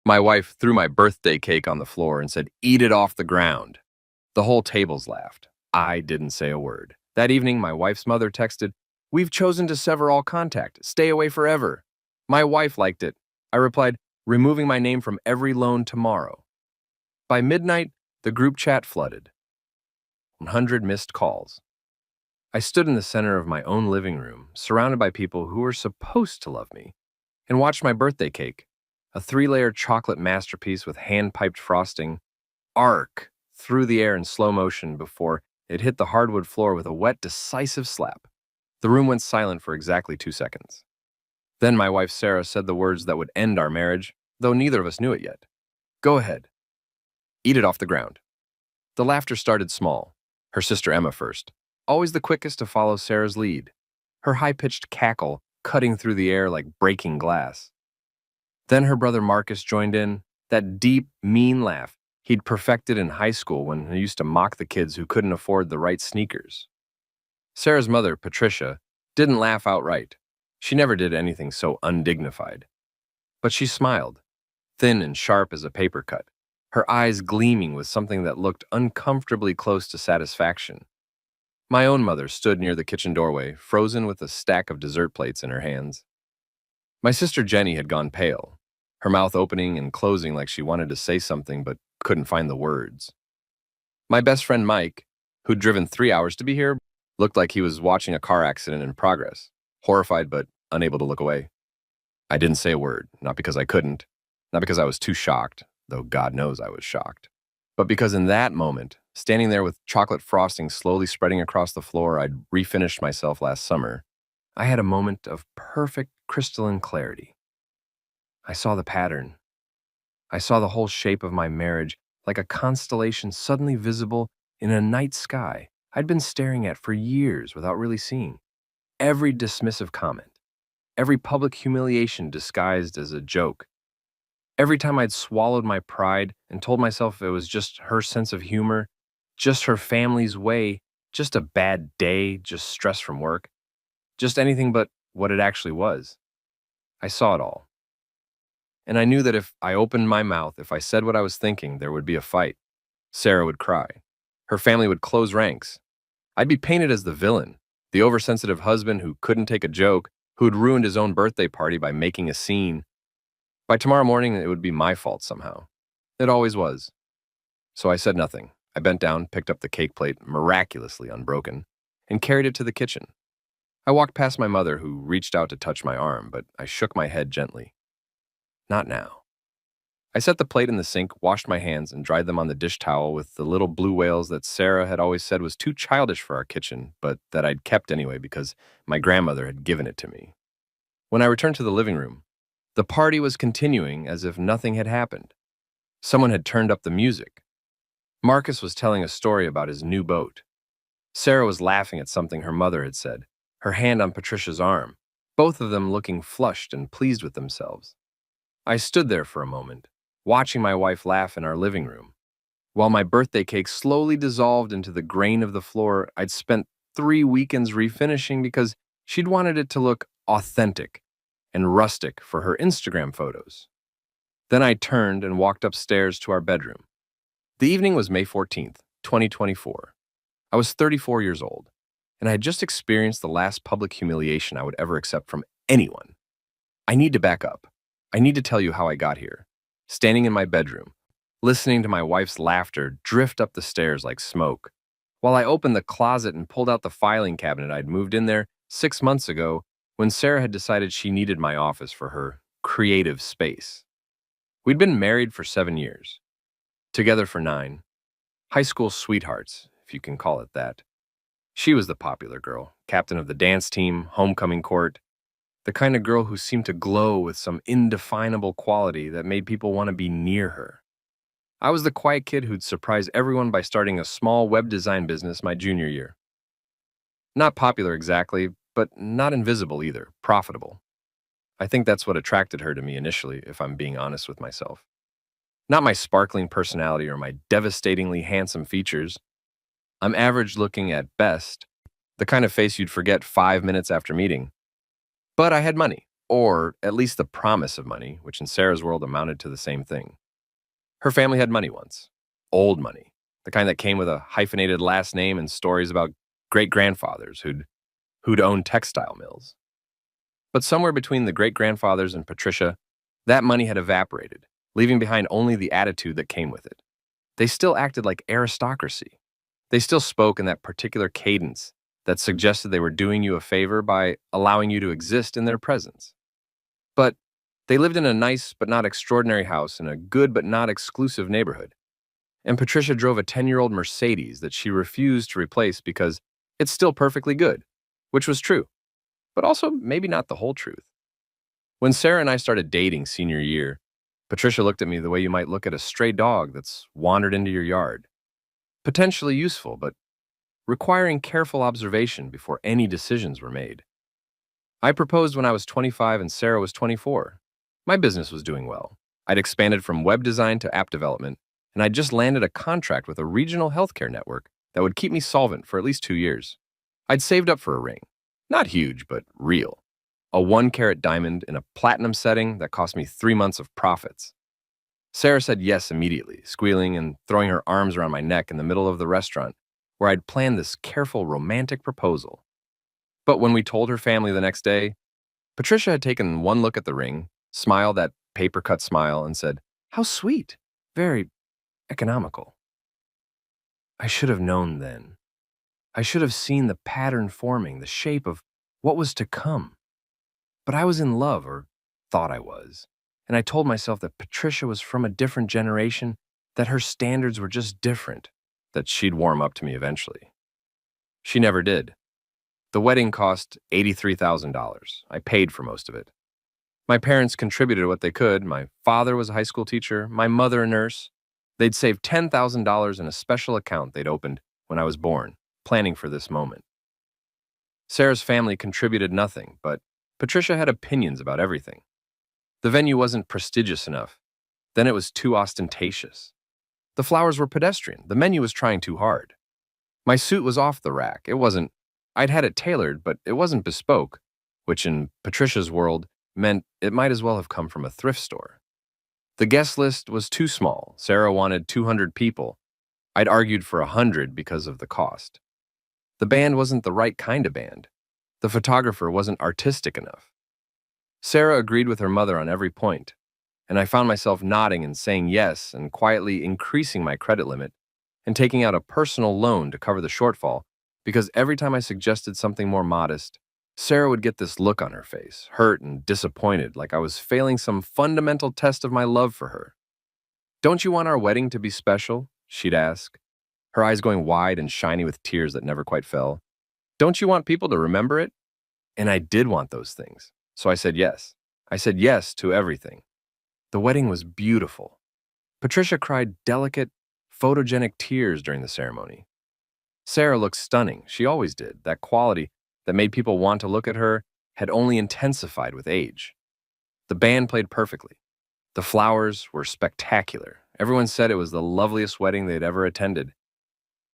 My wife threw my birthday cake on the floor and said, "Eat it off the ground." The whole tables laughed. I didn't say a word. That evening, my wife's mother texted, "We've chosen to sever all contact. Stay away forever." My wife liked it. I replied, "Removing my name from every loan tomorrow." By midnight, the group chat flooded. 100 missed calls. I stood in the center of my own living room, surrounded by people who were supposed to love me, and watched my birthday cake, a 3-layer chocolate masterpiece with hand-piped frosting, arc through the air in slow motion before it hit the hardwood floor with a wet, decisive slap. The room went silent for exactly 2 seconds. Then my wife Sarah said the words that would end our marriage, though neither of us knew it yet. "Go ahead. Eat it off the ground." The laughter started small. Her sister Emma first, always the quickest to follow Sarah's lead, her high-pitched cackle cutting through the air like breaking glass. Then her brother Marcus joined in, that deep, mean laugh he'd perfected in high school when he used to mock the kids who couldn't afford the right sneakers. Sarah's mother, Patricia, didn't laugh outright. She never did anything so undignified. But she smiled, thin and sharp as a paper cut, her eyes gleaming with something that looked uncomfortably close to satisfaction. My own mother stood near the kitchen doorway, frozen with a stack of dessert plates in her hands. My sister Jenny had gone pale, her mouth opening and closing like she wanted to say something but couldn't find the words. My best friend Mike, who'd driven 3 hours to be here, looked like he was watching a car accident in progress, horrified but unable to look away. I didn't say a word, not because I couldn't, not because I was too shocked, though God knows I was shocked, but because in that moment, standing there with chocolate frosting slowly spreading across the floor I'd refinished myself last summer, I had a moment of perfect crystalline clarity. I saw the pattern. I saw the whole shape of my marriage like a constellation suddenly visible in a night sky I'd been staring at for years without really seeing. Every dismissive comment, every public humiliation disguised as a joke, every time I'd swallowed my pride and told myself it was just her sense of humor, just her family's way, just a bad day, just stress from work, just anything but what it actually was. I saw it all. And I knew that if I opened my mouth, if I said what I was thinking, there would be a fight. Sarah would cry. Her family would close ranks. I'd be painted as the villain, the oversensitive husband who couldn't take a joke, who'd ruined his own birthday party by making a scene. By tomorrow morning, it would be my fault somehow. It always was. So I said nothing. I bent down, picked up the cake plate, miraculously unbroken, and carried it to the kitchen. I walked past my mother, who reached out to touch my arm, but I shook my head gently. Not now. I set the plate in the sink, washed my hands, and dried them on the dish towel with the little blue whales that Sarah had always said was too childish for our kitchen, but that I'd kept anyway because my grandmother had given it to me. When I returned to the living room, the party was continuing as if nothing had happened. Someone had turned up the music. Marcus was telling a story about his new boat. Sarah was laughing at something her mother had said, her hand on Patricia's arm, both of them looking flushed and pleased with themselves. I stood there for a moment, watching my wife laugh in our living room, while my birthday cake slowly dissolved into the grain of the floor I'd spent 3 weekends refinishing because she'd wanted it to look authentic and rustic for her Instagram photos. Then I turned and walked upstairs to our bedroom. The evening was May 14th, 2024. I was 34 years old, and I had just experienced the last public humiliation I would ever accept from anyone. I need to back up. I need to tell you how I got here. Standing in my bedroom, listening to my wife's laughter drift up the stairs like smoke, while I opened the closet and pulled out the filing cabinet I'd moved in there 6 months ago when Sarah had decided she needed my office for her creative space. We'd been married for 7 years, together for 9, high school sweethearts, if you can call it that. She was the popular girl, captain of the dance team, homecoming court, the kind of girl who seemed to glow with some indefinable quality that made people want to be near her. I was the quiet kid who'd surprise everyone by starting a small web design business my junior year. Not popular exactly, but not invisible either, profitable. I think that's what attracted her to me initially, if I'm being honest with myself. Not my sparkling personality or my devastatingly handsome features. I'm average looking at best, the kind of face you'd forget 5 minutes after meeting. But I had money, or at least the promise of money, which in Sarah's world amounted to the same thing. Her family had money once, old money, the kind that came with a hyphenated last name and stories about great-grandfathers who'd owned textile mills. But somewhere between the great-grandfathers and Patricia, that money had evaporated, leaving behind only the attitude that came with it. They still acted like aristocracy. They still spoke in that particular cadence that suggested they were doing you a favor by allowing you to exist in their presence. But they lived in a nice but not extraordinary house in a good but not exclusive neighborhood. And Patricia drove a 10-year-old Mercedes that she refused to replace because it's still perfectly good, which was true, but also maybe not the whole truth. When Sarah and I started dating senior year, Patricia looked at me the way you might look at a stray dog that's wandered into your yard. Potentially useful, but requiring careful observation before any decisions were made. I proposed when I was 25 and Sarah was 24. My business was doing well. I'd expanded from web design to app development, and I'd just landed a contract with a regional healthcare network that would keep me solvent for at least 2 years. I'd saved up for a ring. Not huge, but real. A 1-carat diamond in a platinum setting that cost me 3 months of profits. Sarah said yes immediately, squealing and throwing her arms around my neck in the middle of the restaurant where I'd planned this careful romantic proposal. But when we told her family the next day, Patricia had taken one look at the ring, smiled that paper-cut smile, and said, "How sweet. Very economical." I should have known then. I should have seen the pattern forming, the shape of what was to come. But I was in love, or thought I was, and I told myself that Patricia was from a different generation, that her standards were just different, that she'd warm up to me eventually. She never did. The wedding cost $83,000. I paid for most of it. My parents contributed what they could. My father was a high school teacher, my mother a nurse. They'd saved $10,000 in a special account they'd opened when I was born, planning for this moment. Sarah's family contributed nothing, but Patricia had opinions about everything. The venue wasn't prestigious enough. Then it was too ostentatious. The flowers were pedestrian. The menu was trying too hard. My suit was off the rack. I'd had it tailored, but it wasn't bespoke, which in Patricia's world meant it might as well have come from a thrift store. The guest list was too small. Sarah wanted 200 people. I'd argued for 100 because of the cost. The band wasn't the right kind of band. The photographer wasn't artistic enough. Sarah agreed with her mother on every point, and I found myself nodding and saying yes and quietly increasing my credit limit and taking out a personal loan to cover the shortfall because every time I suggested something more modest, Sarah would get this look on her face, hurt and disappointed, like I was failing some fundamental test of my love for her. "Don't you want our wedding to be special?" she'd ask, her eyes going wide and shiny with tears that never quite fell. "Don't you want people to remember it?" And I did want those things, so I said yes. I said yes to everything. The wedding was beautiful. Patricia cried delicate, photogenic tears during the ceremony. Sarah looked stunning. She always did. That quality that made people want to look at her had only intensified with age. The band played perfectly. The flowers were spectacular. Everyone said it was the loveliest wedding they'd ever attended.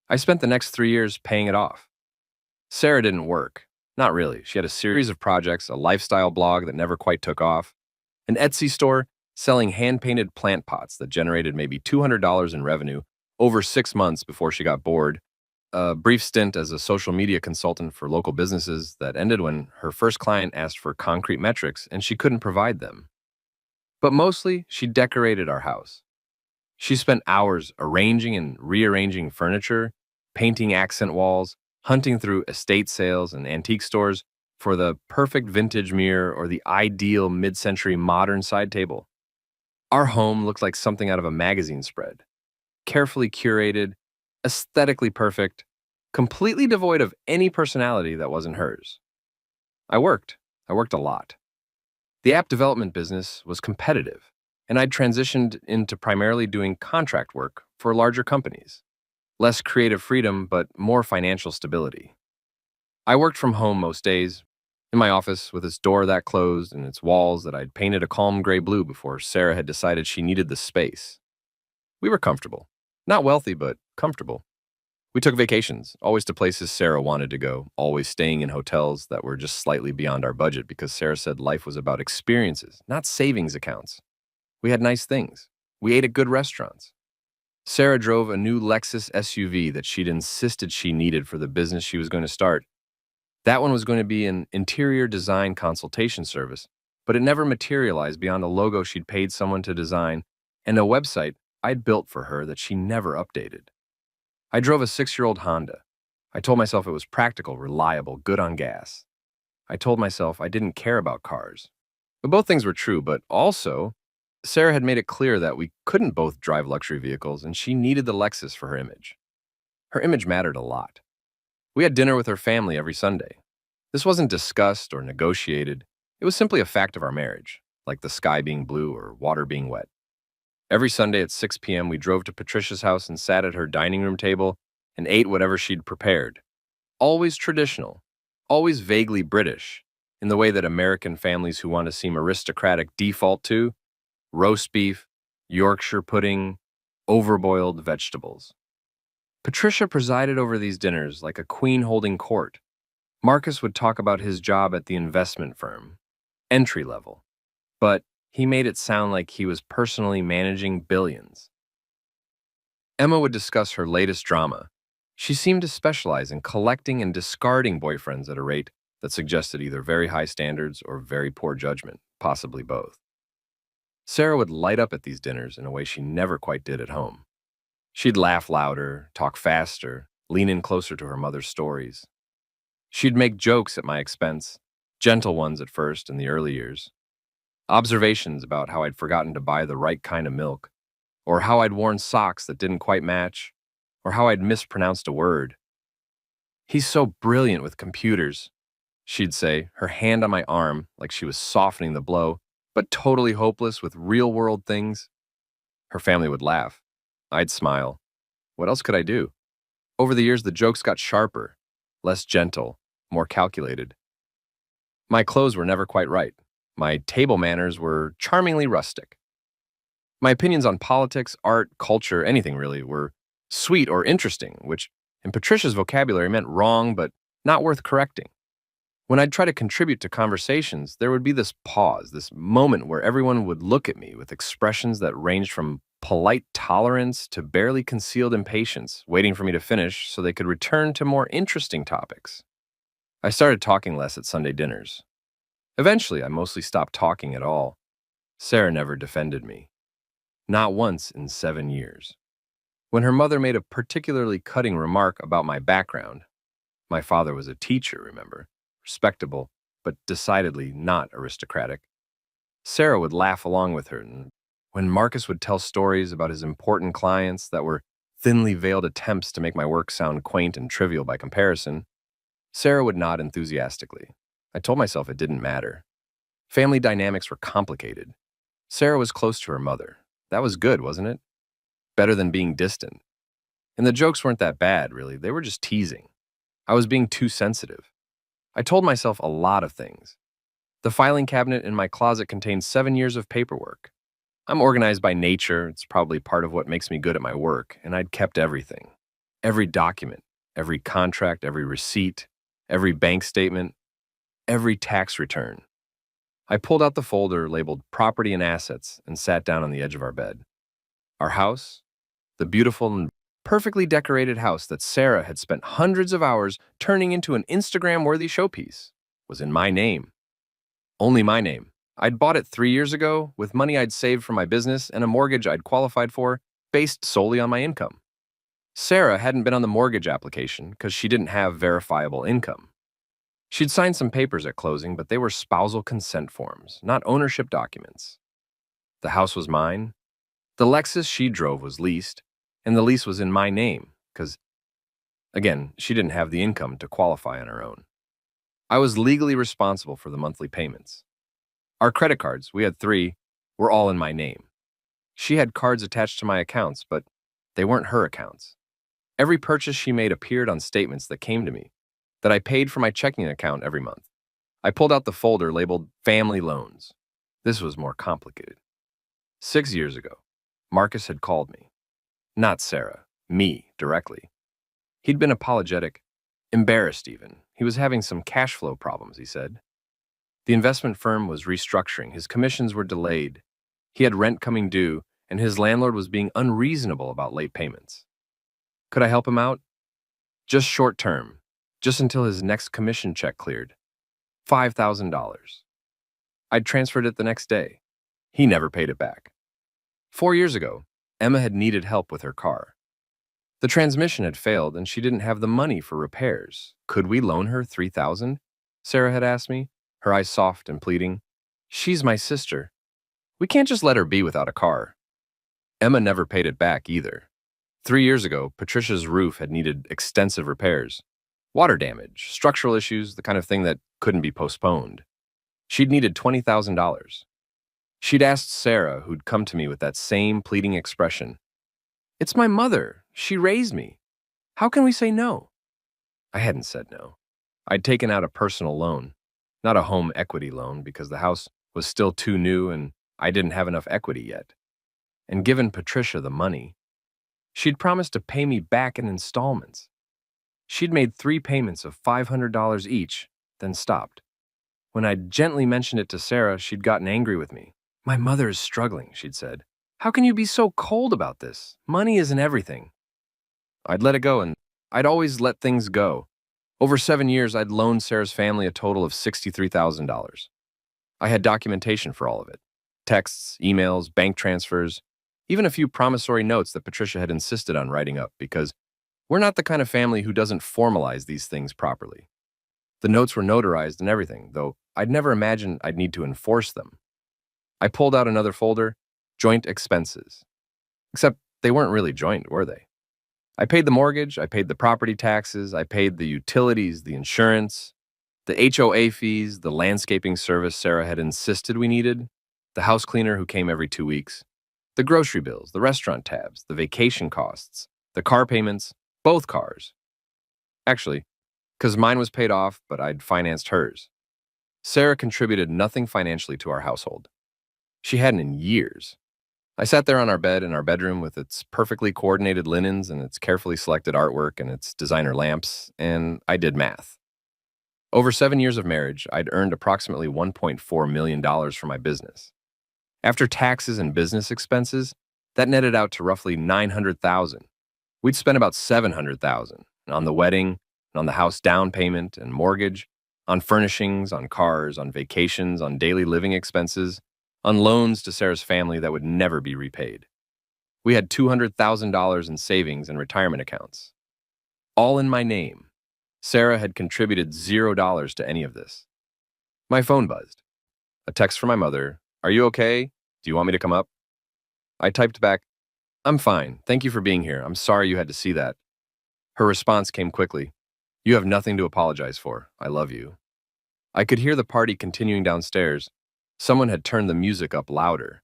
I spent the next 3 years paying it off. Sarah didn't work. Not really. She had a series of projects, a lifestyle blog that never quite took off, an Etsy store selling hand-painted plant pots that generated maybe $200 in revenue over 6 months before she got bored, a brief stint as a social media consultant for local businesses that ended when her first client asked for concrete metrics and she couldn't provide them. But mostly, she decorated our house. She spent hours arranging and rearranging furniture, painting accent walls, hunting through estate sales and antique stores for the perfect vintage mirror or the ideal mid-century modern side table. Our home looked like something out of a magazine spread. Carefully curated, aesthetically perfect, completely devoid of any personality that wasn't hers. I worked a lot. The app development business was competitive, and I'd transitioned into primarily doing contract work for larger companies. Less creative freedom, but more financial stability. I worked from home most days, in my office with its door that closed and its walls that I'd painted a calm gray blue before Sarah had decided she needed the space. We were comfortable. Not wealthy, but comfortable. We took vacations, always to places Sarah wanted to go, always staying in hotels that were just slightly beyond our budget because Sarah said life was about experiences, not savings accounts. We had nice things. We ate at good restaurants. Sarah drove a new Lexus SUV that she'd insisted she needed for the business she was going to start. That one was going to be an interior design consultation service, but it never materialized beyond a logo she'd paid someone to design and a website I'd built for her that she never updated. I drove a 6-year-old Honda. I told myself it was practical, reliable, good on gas. I told myself I didn't care about cars. But both things were true, but also, Sarah had made it clear that we couldn't both drive luxury vehicles, and she needed the Lexus for her image. Her image mattered a lot. We had dinner with her family every Sunday. This wasn't discussed or negotiated. It was simply a fact of our marriage, like the sky being blue or water being wet. Every Sunday at 6 p.m., we drove to Patricia's house and sat at her dining room table and ate whatever she'd prepared. Always traditional, always vaguely British, in the way that American families who want to seem aristocratic default to: roast beef, Yorkshire pudding, overboiled vegetables. Patricia presided over these dinners like a queen holding court. Marcus would talk about his job at the investment firm, entry level, but he made it sound like he was personally managing billions. Emma would discuss her latest drama. She seemed to specialize in collecting and discarding boyfriends at a rate that suggested either very high standards or very poor judgment, possibly both. Sarah would light up at these dinners in a way she never quite did at home. She'd laugh louder, talk faster, lean in closer to her mother's stories. She'd make jokes at my expense, gentle ones at first in the early years. Observations about how I'd forgotten to buy the right kind of milk, or how I'd worn socks that didn't quite match, or how I'd mispronounced a word. "He's so brilliant with computers," she'd say, her hand on my arm like she was softening the blow, but totally hopeless with real-world things. Her family would laugh. I'd smile. What else could I do? Over the years, the jokes got sharper, less gentle, more calculated. My clothes were never quite right. My table manners were charmingly rustic. My opinions on politics, art, culture, anything really, were sweet or interesting, which in Patricia's vocabulary meant wrong but not worth correcting. When I'd try to contribute to conversations, there would be this pause, this moment where everyone would look at me with expressions that ranged from polite tolerance to barely concealed impatience, waiting for me to finish so they could return to more interesting topics. I started talking less at Sunday dinners. Eventually, I mostly stopped talking at all. Sarah never defended me. Not once in 7 years. When her mother made a particularly cutting remark about my background — my father was a teacher, remember, respectable, but decidedly not aristocratic — Sarah would laugh along with her, and when Marcus would tell stories about his important clients that were thinly veiled attempts to make my work sound quaint and trivial by comparison, Sarah would nod enthusiastically. I told myself it didn't matter. Family dynamics were complicated. Sarah was close to her mother. That was good, wasn't it? Better than being distant. And the jokes weren't that bad, really. They were just teasing. I was being too sensitive. I told myself a lot of things. The filing cabinet in my closet contained 7 years of paperwork. I'm organized by nature. It's probably part of what makes me good at my work, and I'd kept everything. Every document, every contract, every receipt, every bank statement, every tax return. I pulled out the folder labeled Property and Assets and sat down on the edge of our bed. Our house, the beautiful and perfectly decorated house that Sarah had spent hundreds of hours turning into an Instagram-worthy showpiece, was in my name. Only my name. I'd bought it 3 years ago with money I'd saved from my business and a mortgage I'd qualified for based solely on my income. Sarah hadn't been on the mortgage application because she didn't have verifiable income. She'd signed some papers at closing, but they were spousal consent forms, not ownership documents. The house was mine. The Lexus she drove was leased, and the lease was in my name because, again, she didn't have the income to qualify on her own. I was legally responsible for the monthly payments. Our credit cards, we had 3, were all in my name. She had cards attached to my accounts, but they weren't her accounts. Every purchase she made appeared on statements that came to me, that I paid for my checking account every month. I pulled out the folder labeled Family Loans. This was more complicated. 6 years ago, Marcus had called me. Not Sarah, me directly. He'd been apologetic, embarrassed even. He was having some cash flow problems, he said. The investment firm was restructuring, his commissions were delayed, he had rent coming due, and his landlord was being unreasonable about late payments. Could I help him out? Just short term, just until his next commission check cleared. $5,000. I'd transferred it the next day. He never paid it back. 4 years ago, Emma had needed help with her car. The transmission had failed and she didn't have the money for repairs. Could we loan her $3,000? Sarah had asked me, her eyes soft and pleading. She's my sister. We can't just let her be without a car. Emma never paid it back either. 3 years ago, Patricia's roof had needed extensive repairs. Water damage, structural issues, the kind of thing that couldn't be postponed. She'd needed $20,000. She'd asked Sarah, who'd come to me with that same pleading expression. It's my mother. She raised me. How can we say no? I hadn't said no. I'd taken out a personal loan, not a home equity loan because the house was still too new and I didn't have enough equity yet. And given Patricia the money, she'd promised to pay me back in installments. She'd made 3 payments of $500 each, then stopped. When I gently mentioned it to Sarah, she'd gotten angry with me. My mother is struggling, she'd said. How can you be so cold about this? Money isn't everything. I'd let it go, and I'd always let things go. Over 7 years, I'd loaned Sarah's family a total of $63,000. I had documentation for all of it. Texts, emails, bank transfers, even a few promissory notes that Patricia had insisted on writing up because we're not the kind of family who doesn't formalize these things properly. The notes were notarized and everything, though I'd never imagined I'd need to enforce them. I pulled out another folder, joint expenses. Except they weren't really joint, were they? I paid the mortgage, I paid the property taxes, I paid the utilities, the insurance, the HOA fees, the landscaping service Sarah had insisted we needed, the house cleaner who came every 2 weeks, the grocery bills, the restaurant tabs, the vacation costs, the car payments, both cars. Actually, because mine was paid off, but I'd financed hers. Sarah contributed nothing financially to our household. She hadn't in years. I sat there on our bed in our bedroom with its perfectly coordinated linens and its carefully selected artwork and its designer lamps, and I did math. Over 7 years of marriage, I'd earned approximately $1.4 million from my business. After taxes and business expenses, that netted out to roughly $900,000. We'd spent about $700,000 on the wedding, on the house down payment and mortgage, on furnishings, on cars, on vacations, on daily living expenses, on loans to Sarah's family that would never be repaid. We had $200,000 in savings and retirement accounts. All in my name. Sarah had contributed $0 to any of this. My phone buzzed. A text from my mother. Are you okay? Do you want me to come up? I typed back, I'm fine. Thank you for being here. I'm sorry you had to see that. Her response came quickly. You have nothing to apologize for. I love you. I could hear the party continuing downstairs. Someone had turned the music up louder.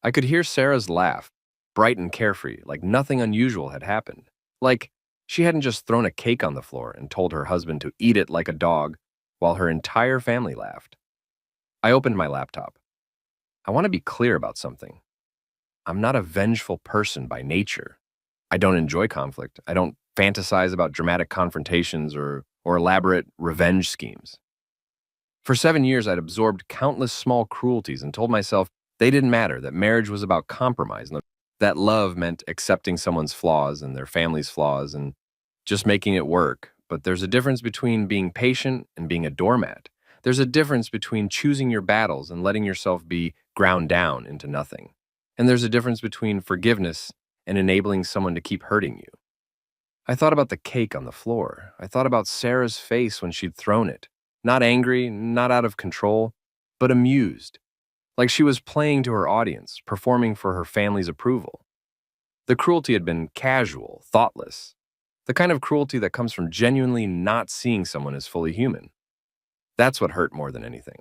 I could hear Sarah's laugh, bright and carefree, like nothing unusual had happened. Like she hadn't just thrown a cake on the floor and told her husband to eat it like a dog while her entire family laughed. I opened my laptop. I want to be clear about something. I'm not a vengeful person by nature. I don't enjoy conflict. I don't fantasize about dramatic confrontations or elaborate revenge schemes. For 7 years, I'd absorbed countless small cruelties and told myself they didn't matter, that marriage was about compromise, and that love meant accepting someone's flaws and their family's flaws and just making it work. But there's a difference between being patient and being a doormat. There's a difference between choosing your battles and letting yourself be ground down into nothing. And there's a difference between forgiveness and enabling someone to keep hurting you. I thought about the cake on the floor. I thought about Sarah's face when she'd thrown it. Not angry, not out of control, but amused. Like she was playing to her audience, performing for her family's approval. The cruelty had been casual, thoughtless. The kind of cruelty that comes from genuinely not seeing someone as fully human. That's what hurt more than anything.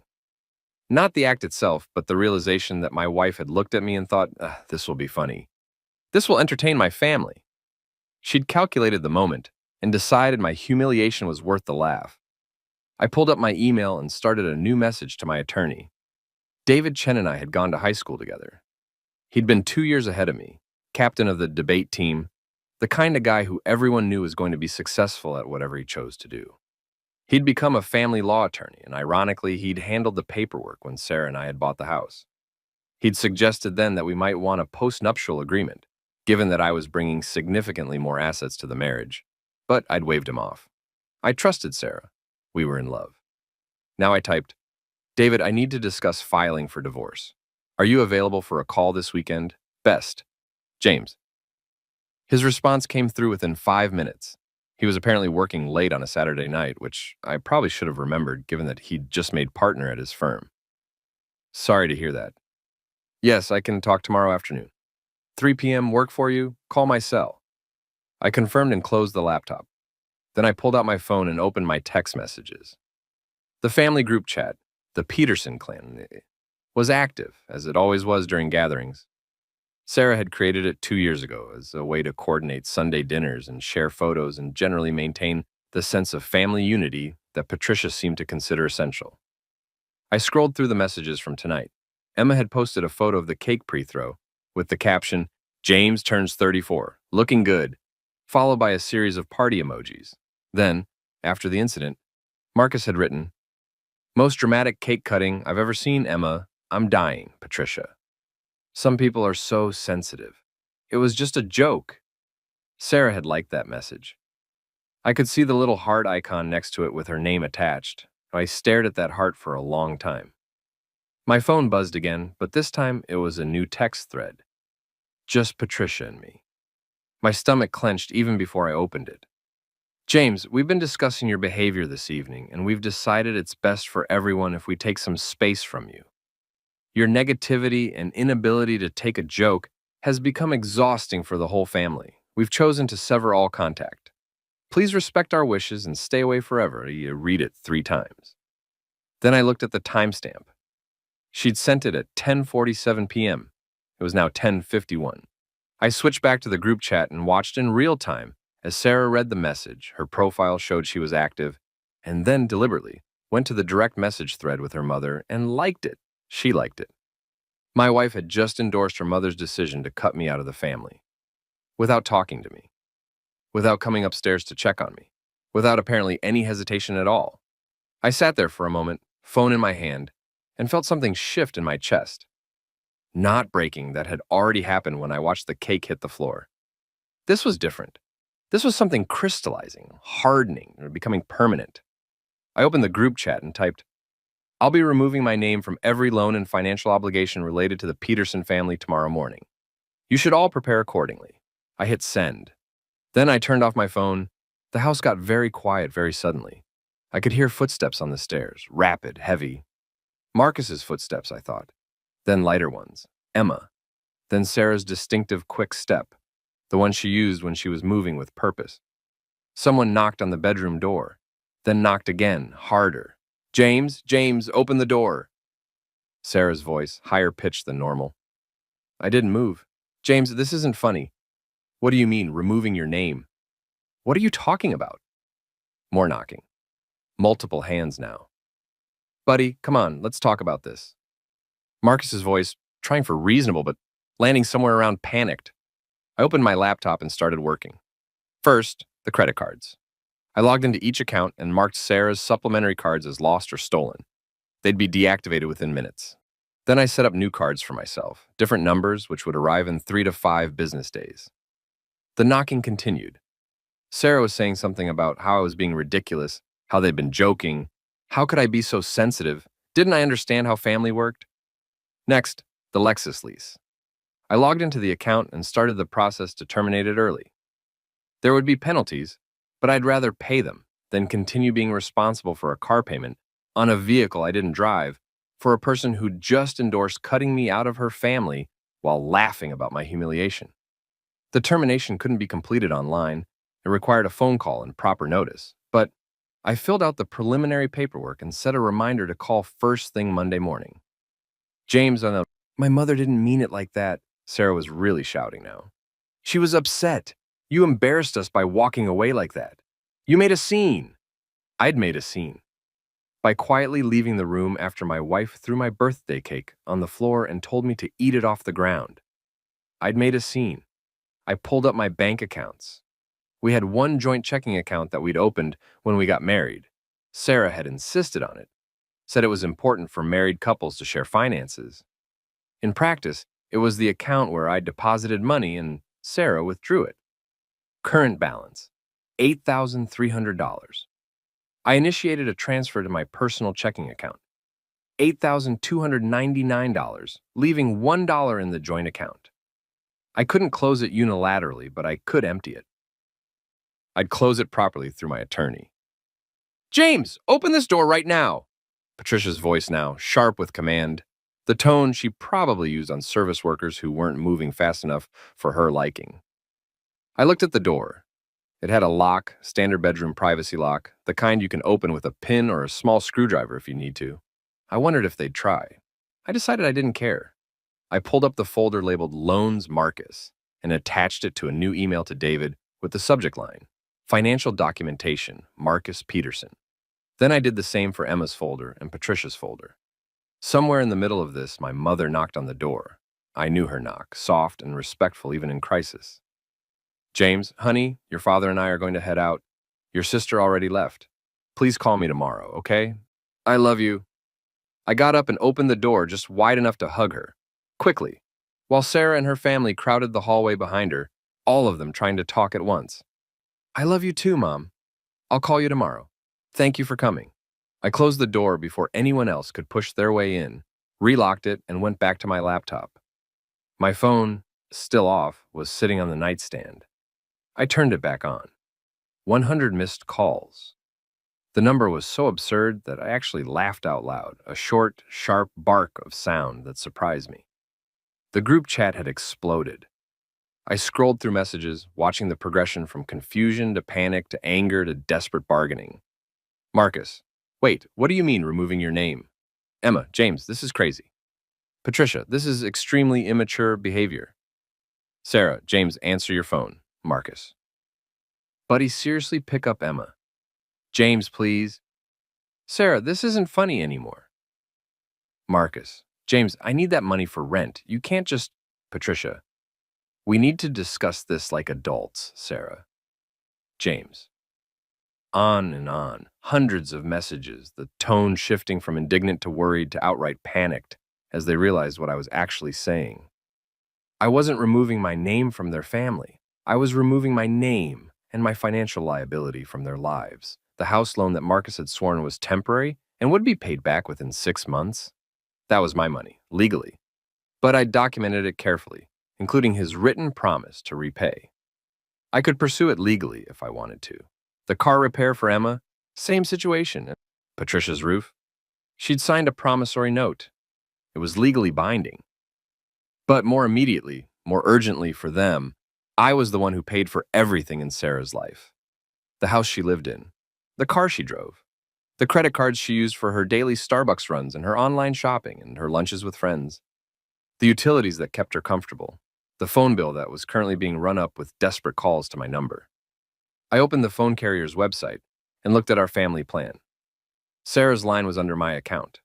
Not the act itself, but the realization that my wife had looked at me and thought, this will be funny. This will entertain my family. She'd calculated the moment and decided my humiliation was worth the laugh. I pulled up my email and started a new message to my attorney. David Chen and I had gone to high school together. He'd been 2 years ahead of me, captain of the debate team, The kind of guy who everyone knew was going to be successful at whatever he chose to do. He'd become a family law attorney, and ironically, he'd handled the paperwork when Sarah and I had bought the house. He'd suggested then that we might want a postnuptial agreement, given that I was bringing significantly more assets to the marriage, but I'd waved him off. I trusted Sarah. We were in love. Now I typed, David, I need to discuss filing for divorce. Are you available for a call this weekend? Best, James. His response came through within 5 minutes. He was apparently working late on a Saturday night, which I probably should have remembered given that he'd just made partner at his firm. Sorry to hear that. Yes, I can talk tomorrow afternoon. 3 p.m. work for you? Call my cell. I confirmed and closed the laptop. Then I pulled out my phone and opened my text messages. The family group chat, the Peterson clan, was active, as it always was during gatherings. Sarah had created it 2 years ago as a way to coordinate Sunday dinners and share photos and generally maintain the sense of family unity that Patricia seemed to consider essential. I scrolled through the messages from tonight. Emma had posted a photo of the cake pre-throw with the caption, James turns 34, looking good, followed by a series of party emojis. Then, after the incident, Marcus had written, most dramatic cake cutting I've ever seen, Emma. I'm dying, Patricia. Some people are so sensitive. It was just a joke. Sarah had liked that message. I could see the little heart icon next to it with her name attached. I stared at that heart for a long time. My phone buzzed again, but this time it was a new text thread. Just Patricia and me. My stomach clenched even before I opened it. James, we've been discussing your behavior this evening, and we've decided it's best for everyone if we take some space from you. Your negativity and inability to take a joke has become exhausting for the whole family. We've chosen to sever all contact. Please respect our wishes and stay away forever. You read it 3 times. Then I looked at the timestamp. She'd sent it at 10:47 p.m. It was now 10:51. I switched back to the group chat and watched in real time as Sarah read the message. Her profile showed she was active, and then deliberately went to the direct message thread with her mother and liked it. She liked it. My wife had just endorsed her mother's decision to cut me out of the family, without talking to me, without coming upstairs to check on me, without apparently any hesitation at all. I sat there for a moment, phone in my hand, and felt something shift in my chest. Not breaking that had already happened when I watched the cake hit the floor. This was different. This was something crystallizing, hardening, or becoming permanent. I opened the group chat and typed, I'll be removing my name from every loan and financial obligation related to the Peterson family tomorrow morning. You should all prepare accordingly. I hit send. Then I turned off my phone. The house got very quiet very suddenly. I could hear footsteps on the stairs, rapid, heavy. Marcus's footsteps, I thought. Then lighter ones. Emma. Then Sarah's distinctive quick step, the one she used when she was moving with purpose. Someone knocked on the bedroom door, then knocked again, harder. James, James, open the door. Sarah's voice, higher pitched than normal. I didn't move. James, this isn't funny. What do you mean, removing your name? What are you talking about? More knocking. Multiple hands now. Buddy, come on, let's talk about this. Marcus's voice, trying for reasonable, but landing somewhere around panicked. I opened my laptop and started working. First, the credit cards. I logged into each account and marked Sarah's supplementary cards as lost or stolen. They'd be deactivated within minutes. Then I set up new cards for myself, different numbers which would arrive in 3 to 5 business days. The knocking continued. Sarah was saying something about how I was being ridiculous, how they'd been joking. How could I be so sensitive? Didn't I understand how family worked? Next, the Lexus lease. I logged into the account and started the process to terminate it early. There would be penalties, but I'd rather pay them than continue being responsible for a car payment on a vehicle I didn't drive for a person who just endorsed cutting me out of her family while laughing about my humiliation. The termination couldn't be completed online. It required a phone call and proper notice, but I filled out the preliminary paperwork and set a reminder to call first thing Monday morning. James, my mother didn't mean it like that. Sarah was really shouting now. She was upset. You embarrassed us by walking away like that. You made a scene. I'd made a scene. By quietly leaving the room after my wife threw my birthday cake on the floor and told me to eat it off the ground. I'd made a scene. I pulled up my bank accounts. We had one joint checking account that we'd opened when we got married. Sarah had insisted on it, said it was important for married couples to share finances. In practice, it was the account where I deposited money and Sarah withdrew it. Current balance, $8,300. I initiated a transfer to my personal checking account, $8,299, leaving $1 in the joint account. I couldn't close it unilaterally, but I could empty it. I'd close it properly through my attorney. James, open this door right now. Patricia's voice now, sharp with command, the tone she probably used on service workers who weren't moving fast enough for her liking. I looked at the door. It had a lock, standard bedroom privacy lock, the kind you can open with a pin or a small screwdriver if you need to. I wondered if they'd try. I decided I didn't care. I pulled up the folder labeled Loans Marcus and attached it to a new email to David with the subject line, Financial Documentation, Marcus Peterson. Then I did the same for Emma's folder and Patricia's folder. Somewhere in the middle of this, my mother knocked on the door. I knew her knock, soft and respectful even in crisis. James, honey, your father and I are going to head out. Your sister already left. Please call me tomorrow, okay? I love you. I got up and opened the door just wide enough to hug her, quickly, while Sarah and her family crowded the hallway behind her, all of them trying to talk at once. I love you too, Mom. I'll call you tomorrow. Thank you for coming. I closed the door before anyone else could push their way in, relocked it, and went back to my laptop. My phone, still off, was sitting on the nightstand. I turned it back on. 100 missed calls. The number was so absurd that I actually laughed out loud, a short, sharp bark of sound that surprised me. The group chat had exploded. I scrolled through messages, watching the progression from confusion to panic to anger to desperate bargaining. Marcus, wait, what do you mean removing your name? Emma, James, this is crazy. Patricia, this is extremely immature behavior. Sarah, James, answer your phone. Marcus. Buddy, seriously pick up Emma. James, please. Sarah, this isn't funny anymore. Marcus. James, I need that money for rent. You can't just... Patricia. We need to discuss this like adults, Sarah. James. On and on. Hundreds of messages, the tone shifting from indignant to worried to outright panicked as they realized what I was actually saying. I wasn't removing my name from their family. I was removing my name and my financial liability from their lives. The house loan that Marcus had sworn was temporary and would be paid back within 6 months. That was my money, legally. But I documented it carefully, including his written promise to repay. I could pursue it legally if I wanted to. The car repair for Emma, same situation. Patricia's roof, she'd signed a promissory note. It was legally binding. But more immediately, more urgently for them, I was the one who paid for everything in Sarah's life. The house she lived in, the car she drove, the credit cards she used for her daily Starbucks runs and her online shopping and her lunches with friends, the utilities that kept her comfortable, the phone bill that was currently being run up with desperate calls to my number. I opened the phone carrier's website and looked at our family plan. Sarah's line was under my account.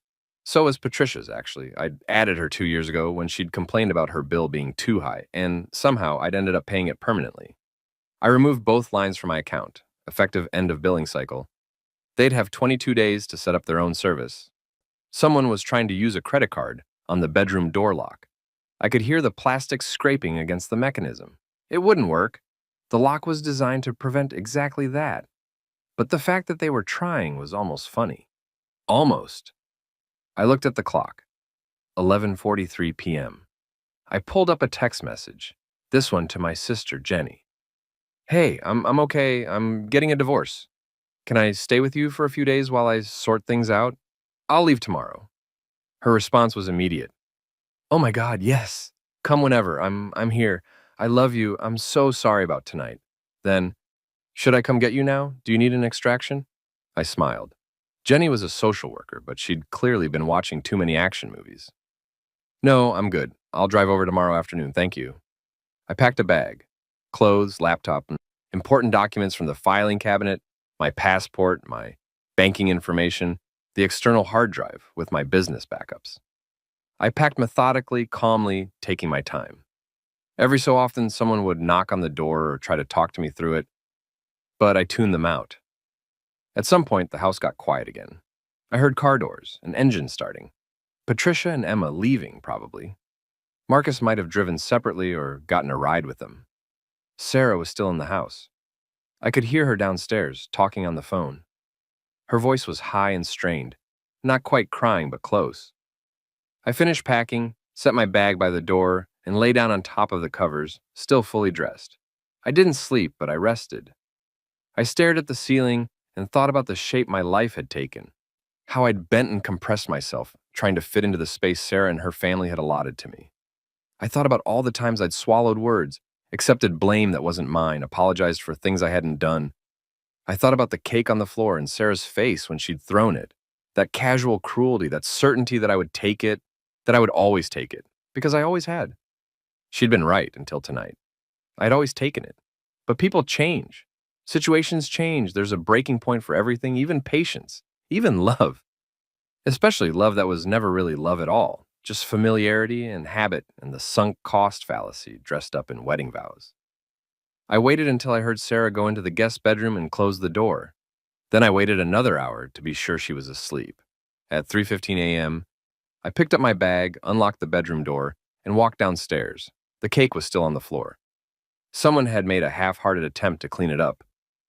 So was Patricia's, actually. I'd added her 2 years ago when she'd complained about her bill being too high, and somehow I'd ended up paying it permanently. I removed both lines from my account, effective end of billing cycle. They'd have 22 days to set up their own service. Someone was trying to use a credit card on the bedroom door lock. I could hear the plastic scraping against the mechanism. It wouldn't work. The lock was designed to prevent exactly that. But the fact that they were trying was almost funny. Almost. I looked at the clock. 11:43 p.m. I pulled up a text message, this one to my sister, Jenny. Hey, I'm okay. I'm getting a divorce. Can I stay with you for a few days while I sort things out? I'll leave tomorrow. Her response was immediate. Oh my God, yes. Come whenever. I'm here. I love you. I'm so sorry about tonight. Then, should I come get you now? Do you need an extraction? I smiled. Jenny was a social worker, but she'd clearly been watching too many action movies. No, I'm good. I'll drive over tomorrow afternoon, thank you. I packed a bag, clothes, laptop, and important documents from the filing cabinet, my passport, my banking information, the external hard drive with my business backups. I packed methodically, calmly, taking my time. Every so often, someone would knock on the door or try to talk to me through it, but I tuned them out. At some point, the house got quiet again. I heard car doors, an engine starting. Patricia and Emma leaving, probably. Marcus might have driven separately or gotten a ride with them. Sarah was still in the house. I could hear her downstairs, talking on the phone. Her voice was high and strained, not quite crying, but close. I finished packing, set my bag by the door, and lay down on top of the covers, still fully dressed. I didn't sleep, but I rested. I stared at the ceiling and thought about the shape my life had taken, how I'd bent and compressed myself, trying to fit into the space Sarah and her family had allotted to me. I thought about all the times I'd swallowed words, accepted blame that wasn't mine, apologized for things I hadn't done. I thought about the cake on the floor and Sarah's face when she'd thrown it, that casual cruelty, that certainty that I would take it, that I would always take it, because I always had. She'd been right until tonight. I'd always taken it. But people change. Situations change. There's a breaking point for everything, even patience, even love. Especially love that was never really love at all, just familiarity and habit and the sunk cost fallacy dressed up in wedding vows. I waited until I heard Sarah go into the guest bedroom and close the door. Then I waited another hour to be sure she was asleep. At 3:15 a.m., I picked up my bag, unlocked the bedroom door, and walked downstairs. The cake was still on the floor. Someone had made a half-hearted attempt to clean it up.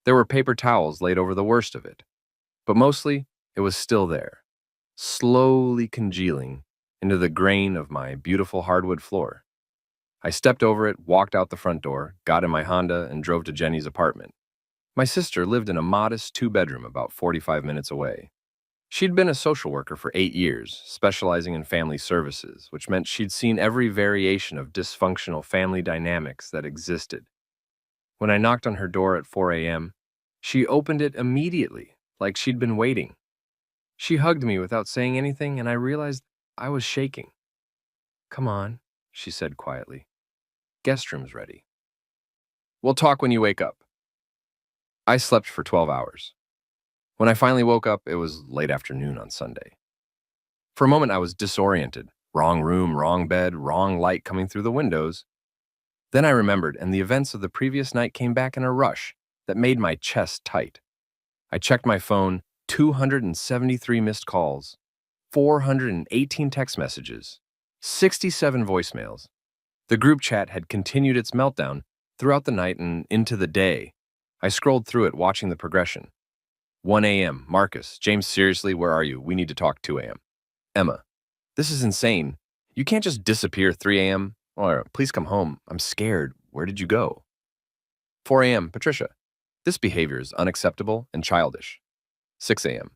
There were paper towels laid over the worst of it. But mostly, it was still there, slowly congealing into the grain of my beautiful hardwood floor. I stepped over it, walked out the front door, got in my Honda, and drove to Jenny's apartment. My sister lived in a modest two-bedroom about 45 minutes away. She'd been a social worker for 8 years, specializing in family services, which meant she'd seen every variation of dysfunctional family dynamics that existed. When I knocked on her door at 4 a.m., she opened it immediately, like she'd been waiting. She hugged me without saying anything, and I realized I was shaking. "Come on," she said quietly. "Guest room's ready. We'll talk when you wake up." I slept for 12 hours. When I finally woke up, it was late afternoon on Sunday. For a moment, I was disoriented. Wrong room, wrong bed, wrong light coming through the windows. Then I remembered, and the events of the previous night came back in a rush that made my chest tight. I checked my phone, 273 missed calls, 418 text messages, 67 voicemails. The group chat had continued its meltdown throughout the night and into the day. I scrolled through it, watching the progression. 1 a.m. Marcus, James, seriously, where are you? We need to talk. 2 a.m. Emma, this is insane. You can't just disappear. 3 a.m. Or please come home. I'm scared. Where did you go? 4 a.m. Patricia, this behavior is unacceptable and childish. 6 a.m.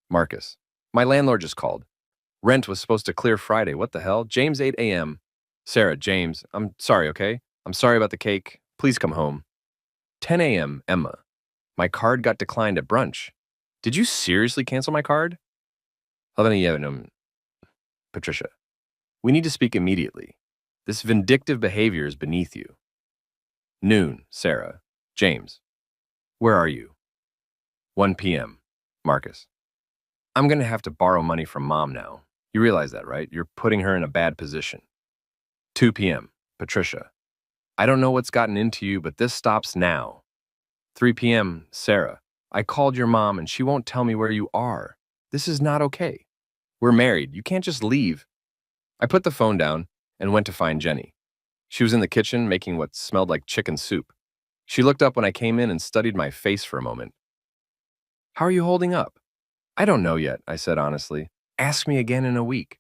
Marcus, my landlord just called. Rent was supposed to clear Friday. What the hell? James, 8 a.m. Sarah, James, I'm sorry, okay? I'm sorry about the cake. Please come home. 10 a.m. Emma, my card got declined at brunch. Did you seriously cancel my card? 11 a.m. Patricia, we need to speak immediately. This vindictive behavior is beneath you. Noon, Sarah, James, where are you? 1 p.m. Marcus, I'm going to have to borrow money from Mom now. You realize that, right? You're putting her in a bad position. 2 p.m. Patricia, I don't know what's gotten into you, but this stops now. 3 p.m. Sarah, I called your mom and she won't tell me where you are. This is not okay. We're married. You can't just leave. I put the phone down and went to find Jenny. She was in the kitchen making what smelled like chicken soup. She looked up when I came in and studied my face for a moment. How are you holding up? I don't know yet, I said honestly. Ask me again in a week.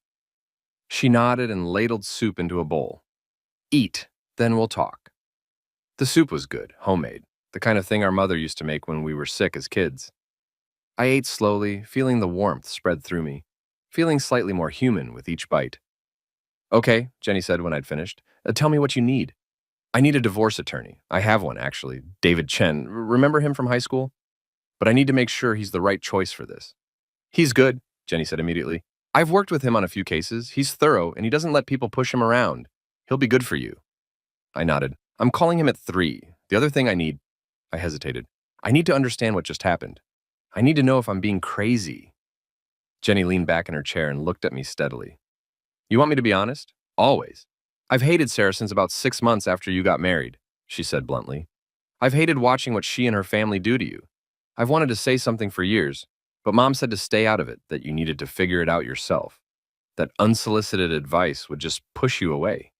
She nodded and ladled soup into a bowl. Eat, then we'll talk. The soup was good, homemade, the kind of thing our mother used to make when we were sick as kids. I ate slowly, feeling the warmth spread through me, feeling slightly more human with each bite. Okay, Jenny said when I'd finished. Tell me what you need. I need a divorce attorney. I have one, actually. David Chen. Remember him from high school? But I need to make sure he's the right choice for this. He's good, Jenny said immediately. I've worked with him on a few cases. He's thorough, and he doesn't let people push him around. He'll be good for you. I nodded. I'm calling him at 3. The other thing I hesitated. I need to understand what just happened. I need to know if I'm being crazy. Jenny leaned back in her chair and looked at me steadily. You want me to be honest? Always. I've hated Sarah since about 6 months after you got married, she said bluntly. I've hated watching what she and her family do to you. I've wanted to say something for years, but Mom said to stay out of it, that you needed to figure it out yourself, that unsolicited advice would just push you away.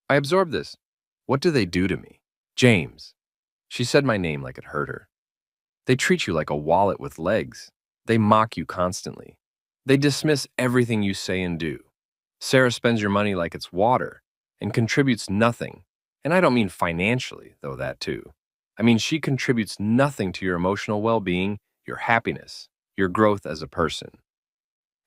I absorbed this. What do they do to me? James. She said my name like it hurt her. They treat you like a wallet with legs. They mock you constantly. They dismiss everything you say and do. Sarah spends your money like it's water and contributes nothing. And I don't mean financially, though that too. I mean, she contributes nothing to your emotional well-being, your happiness, your growth as a person.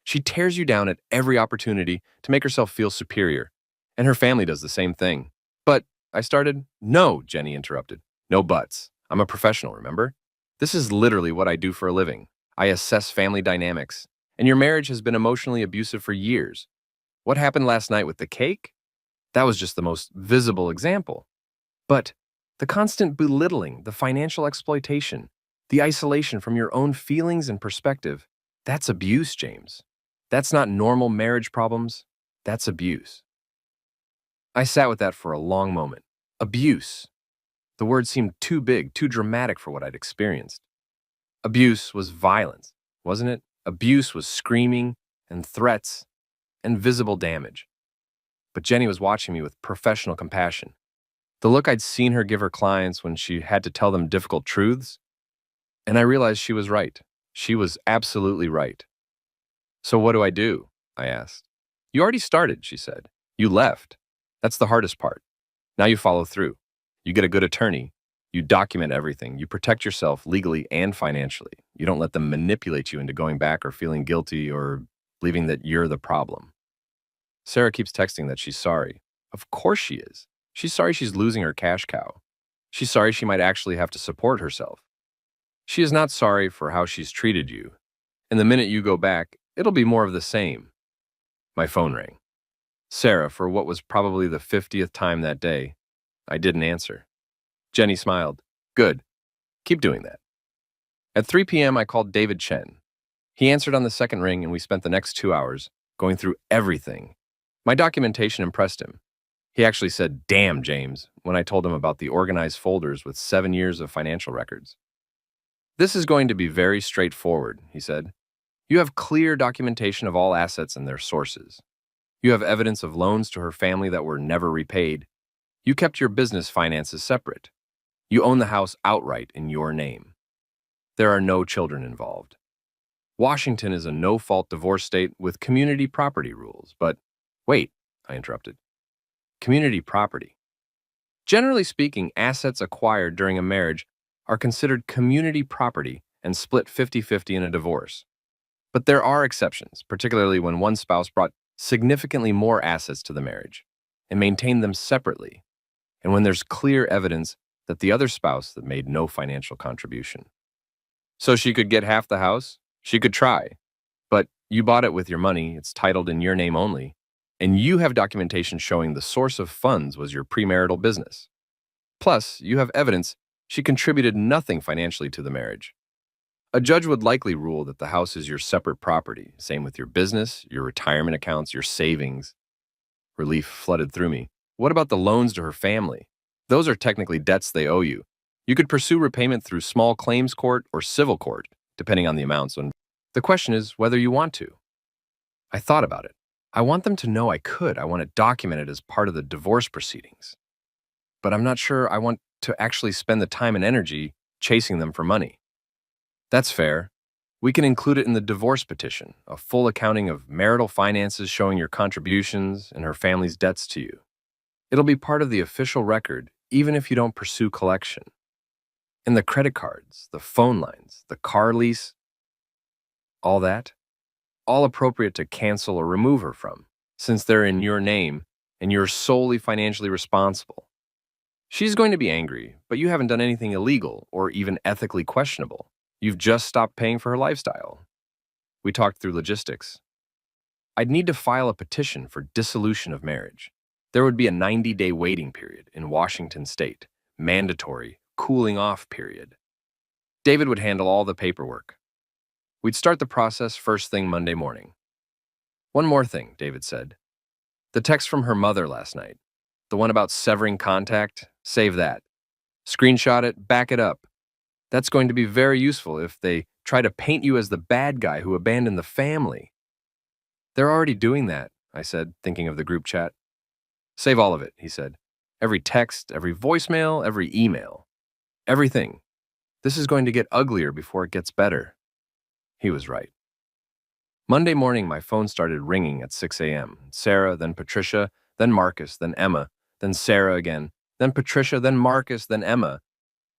She tears you down at every opportunity to make herself feel superior, and her family does the same thing. But I started. No, Jenny interrupted. No buts. I'm a professional, remember? This is literally what I do for a living. I assess family dynamics, and your marriage has been emotionally abusive for years. What happened last night with the cake? That was just the most visible example. But the constant belittling, the financial exploitation, the isolation from your own feelings and perspective, that's abuse, James. That's not normal marriage problems. That's abuse. I sat with that for a long moment. Abuse. The word seemed too big, too dramatic for what I'd experienced. Abuse was violence, wasn't it? Abuse was screaming and threats and visible damage. But Jenny was watching me with professional compassion. The look I'd seen her give her clients when she had to tell them difficult truths, and I realized she was right. She was absolutely right. So what do I do? I asked. You already started, she said. You left. That's the hardest part. Now you follow through. You get a good attorney. You document everything. You protect yourself legally and financially. You don't let them manipulate you into going back or feeling guilty or believing that you're the problem. Sarah keeps texting that she's sorry. Of course she is. She's sorry she's losing her cash cow. She's sorry she might actually have to support herself. She is not sorry for how she's treated you. And the minute you go back, it'll be more of the same. My phone rang. Sarah, for what was probably the 50th time that day, I didn't answer. Jenny smiled. Good. Keep doing that. At 3 p.m., I called David Chen. He answered on the second ring, and we spent the next 2 hours going through everything. My documentation impressed him. He actually said, "Damn, James," when I told him about the organized folders with 7 years of financial records. This is going to be very straightforward, he said. You have clear documentation of all assets and their sources. You have evidence of loans to her family that were never repaid. You kept your business finances separate. You own the house outright in your name. There are no children involved. Washington is a no-fault divorce state with community property rules, but wait, I interrupted. Community property. Generally speaking, assets acquired during a marriage are considered community property and split 50-50 in a divorce. But there are exceptions, particularly when one spouse brought significantly more assets to the marriage and maintained them separately, and when there's clear evidence that the other spouse that made no financial contribution. So she could get half the house? She could try. But you bought it with your money, it's titled in your name only, and you have documentation showing the source of funds was your premarital business. Plus, you have evidence she contributed nothing financially to the marriage. A judge would likely rule that the house is your separate property, same with your business, your retirement accounts, your savings. Relief flooded through me. What about the loans to her family? Those are technically debts they owe you. You could pursue repayment through small claims court or civil court, depending on the amounts. And the question is whether you want to. I thought about it. I want them to know I could. I want it documented as part of the divorce proceedings. But I'm not sure I want to actually spend the time and energy chasing them for money. That's fair. We can include it in the divorce petition, a full accounting of marital finances showing your contributions and her family's debts to you. It'll be part of the official record, even if you don't pursue collection. And the credit cards, the phone lines, the car lease, all that, all appropriate to cancel or remove her from, since they're in your name and you're solely financially responsible. She's going to be angry, but you haven't done anything illegal or even ethically questionable. You've just stopped paying for her lifestyle. We talked through logistics. I'd need to file a petition for dissolution of marriage. There would be a 90-day waiting period in Washington state, mandatory cooling off period. David would handle all the paperwork. We'd start the process first thing Monday morning. One more thing, David said. The text from her mother last night. The one about severing contact, save that. Screenshot it, back it up. That's going to be very useful if they try to paint you as the bad guy who abandoned the family. They're already doing that, I said, thinking of the group chat. Save all of it, he said. Every text, every voicemail, every email. Everything. This is going to get uglier before it gets better. He was right. Monday morning, my phone started ringing at 6 a.m. Sarah, then Patricia, then Marcus, then Emma, then Sarah again, then Patricia, then Marcus, then Emma,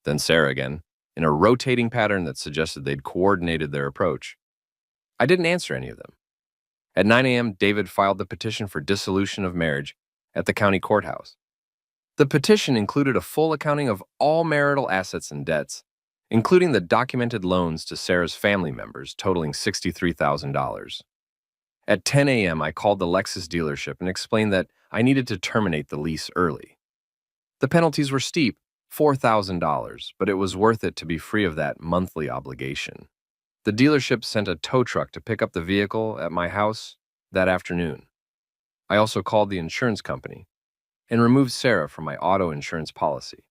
then Sarah again, in a rotating pattern that suggested they'd coordinated their approach. I didn't answer any of them. At 9 a.m., David filed the petition for dissolution of marriage at the county courthouse. The petition included a full accounting of all marital assets and debts, including the documented loans to Sarah's family members totaling $63,000. At 10 a.m., I called the Lexus dealership and explained that I needed to terminate the lease early. The penalties were steep, $4,000, but it was worth it to be free of that monthly obligation. The dealership sent a tow truck to pick up the vehicle at my house that afternoon. I also called the insurance company and removed Sarah from my auto insurance policy.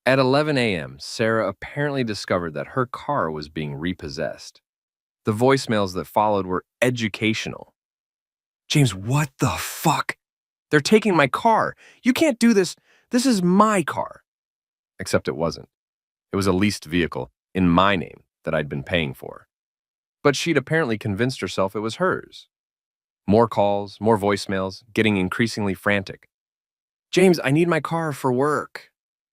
At 11 a.m., Sarah apparently discovered that her car was being repossessed. The voicemails that followed were educational. James, what the fuck? They're taking my car. You can't do this. This is my car. Except it wasn't. It was a leased vehicle in my name that I'd been paying for. But she'd apparently convinced herself it was hers. More calls, more voicemails, getting increasingly frantic. James, I need my car for work.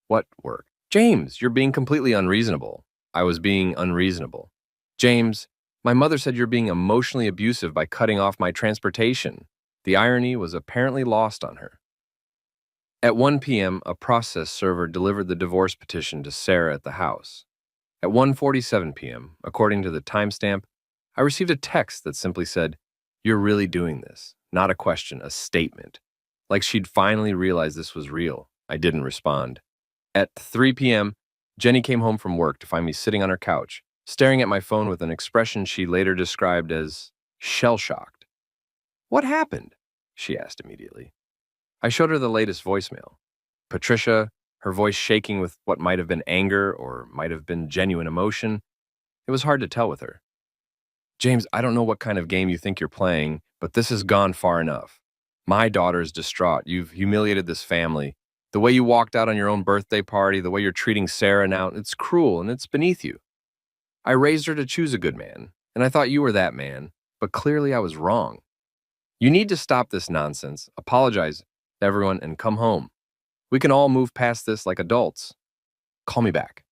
What work? James, you're being completely unreasonable. I was being unreasonable. James, my mother said you're being emotionally abusive by cutting off my transportation. The irony was apparently lost on her. At 1 p.m., a process server delivered the divorce petition to Sarah at the house. At 1:47 p.m., according to the timestamp, I received a text that simply said, "You're really doing this." Not a question, a statement. Like she'd finally realized this was real. I didn't respond. At 3 p.m., Jenny came home from work to find me sitting on her couch, staring at my phone with an expression she later described as shell-shocked. "What happened?" she asked immediately. I showed her the latest voicemail. Patricia, her voice shaking with what might have been anger or might have been genuine emotion. It was hard to tell with her. James, I don't know what kind of game you think you're playing, but this has gone far enough. My daughter is distraught. You've humiliated this family. The way you walked out on your own birthday party, the way you're treating Sarah now, it's cruel and it's beneath you. I raised her to choose a good man, and I thought you were that man, but clearly I was wrong. You need to stop this nonsense, apologize to everyone, and come home. We can all move past this like adults. Call me back.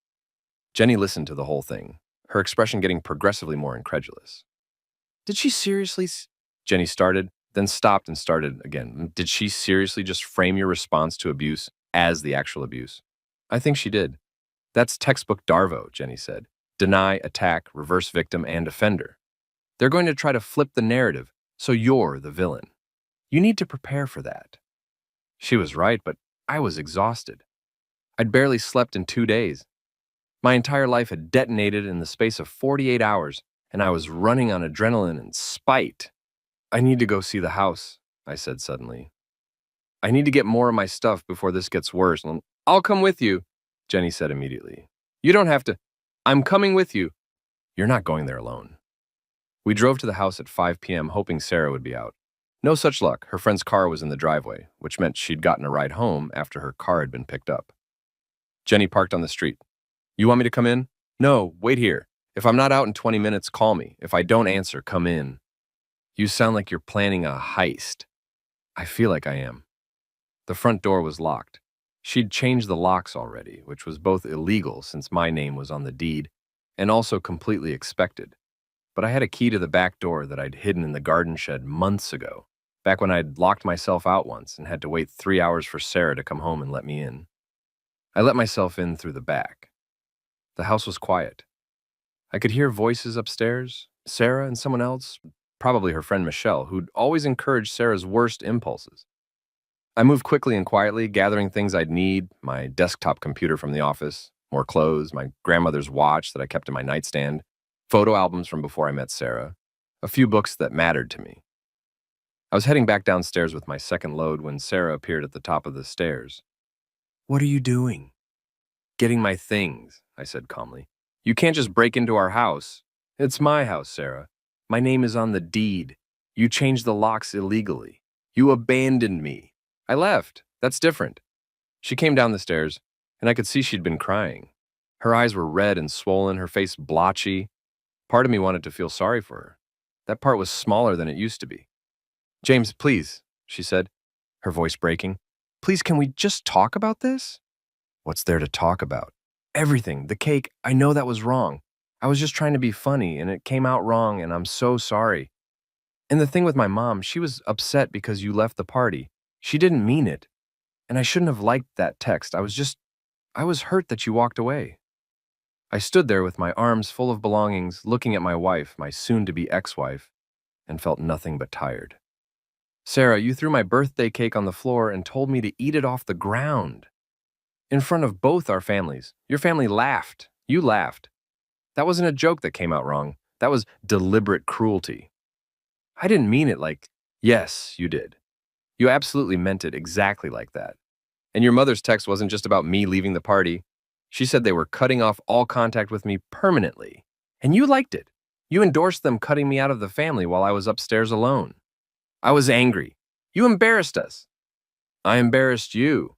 Jenny listened to the whole thing, her expression getting progressively more incredulous. Did she seriously? Jenny started, then stopped and started again. Did she seriously just frame your response to abuse as the actual abuse? I think she did. That's textbook Darvo, Jenny said. Deny, attack, reverse victim, and offender. They're going to try to flip the narrative, so you're the villain. You need to prepare for that. She was right, but I was exhausted. I'd barely slept in 2 days. My entire life had detonated in the space of 48 hours, and I was running on adrenaline and spite. I need to go see the house, I said suddenly. I need to get more of my stuff before this gets worse. I'll come with you, Jenny said immediately. You don't have to. I'm coming with you. You're not going there alone. We drove to the house at 5 p.m. hoping Sarah would be out. No such luck. Her friend's car was in the driveway, which meant she'd gotten a ride home after her car had been picked up. Jenny parked on the street. You want me to come in? No, wait here. If I'm not out in 20 minutes, call me. If I don't answer, come in. You sound like you're planning a heist. I feel like I am. The front door was locked. She'd changed the locks already, which was both illegal since my name was on the deed, and also completely expected. But I had a key to the back door that I'd hidden in the garden shed months ago, back when I'd locked myself out once and had to wait 3 hours for Sarah to come home and let me in. I let myself in through the back. The house was quiet. I could hear voices upstairs, Sarah and someone else, probably her friend Michelle, who'd always encouraged Sarah's worst impulses. I moved quickly and quietly, gathering things I'd need, my desktop computer from the office, more clothes, my grandmother's watch that I kept in my nightstand, photo albums from before I met Sarah, a few books that mattered to me. I was heading back downstairs with my second load when Sarah appeared at the top of the stairs. What are you doing? Getting my things, I said calmly. You can't just break into our house. It's my house, Sarah. My name is on the deed. You changed the locks illegally. You abandoned me. I left. That's different. She came down the stairs, and I could see she'd been crying. Her eyes were red and swollen, her face blotchy. Part of me wanted to feel sorry for her. That part was smaller than it used to be. James, please, she said, her voice breaking. Please, can we just talk about this? What's there to talk about? Everything. The cake. I know that was wrong. I was just trying to be funny, and it came out wrong, and I'm so sorry. And the thing with my mom, she was upset because you left the party. She didn't mean it. And I shouldn't have liked that text. I was hurt that you walked away. I stood there with my arms full of belongings, looking at my wife, my soon-to-be ex-wife, and felt nothing but tired. Sarah, you threw my birthday cake on the floor and told me to eat it off the ground. In front of both our families. Your family laughed. You laughed. That wasn't a joke that came out wrong. That was deliberate cruelty. I didn't mean it like, yes, you did. You absolutely meant it exactly like that. And your mother's text wasn't just about me leaving the party. She said they were cutting off all contact with me permanently. And you liked it. You endorsed them cutting me out of the family while I was upstairs alone. I was angry. You embarrassed us. I embarrassed you.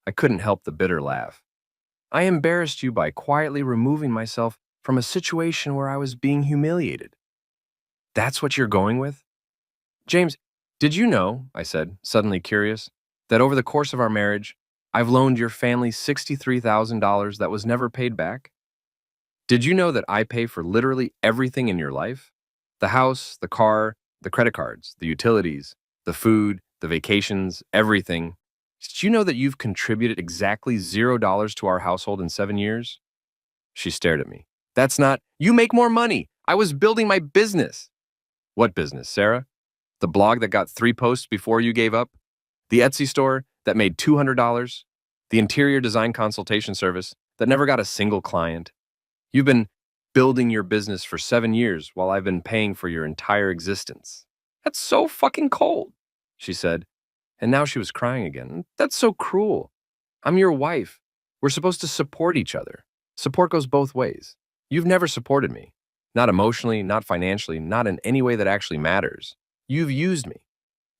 I couldn't help the bitter laugh. I embarrassed you by quietly removing myself from a situation where I was being humiliated. That's what you're going with? James, did you know, I said, suddenly curious, that over the course of our marriage, I've loaned your family $63,000 that was never paid back? Did you know that I pay for literally everything in your life? The house, the car, the credit cards, the utilities, the food, the vacations, everything. Did you know that you've contributed exactly $0 to our household in 7 years? She stared at me. That's not, you make more money. I was building my business. What business, Sarah? The blog that got 3 posts before you gave up? The Etsy store that made $200? The interior design consultation service that never got a single client? You've been building your business for 7 years while I've been paying for your entire existence. That's so fucking cold, she said. And now she was crying again. That's so cruel. I'm your wife. We're supposed to support each other. Support goes both ways. You've never supported me. Not emotionally, not financially, not in any way that actually matters. You've used me.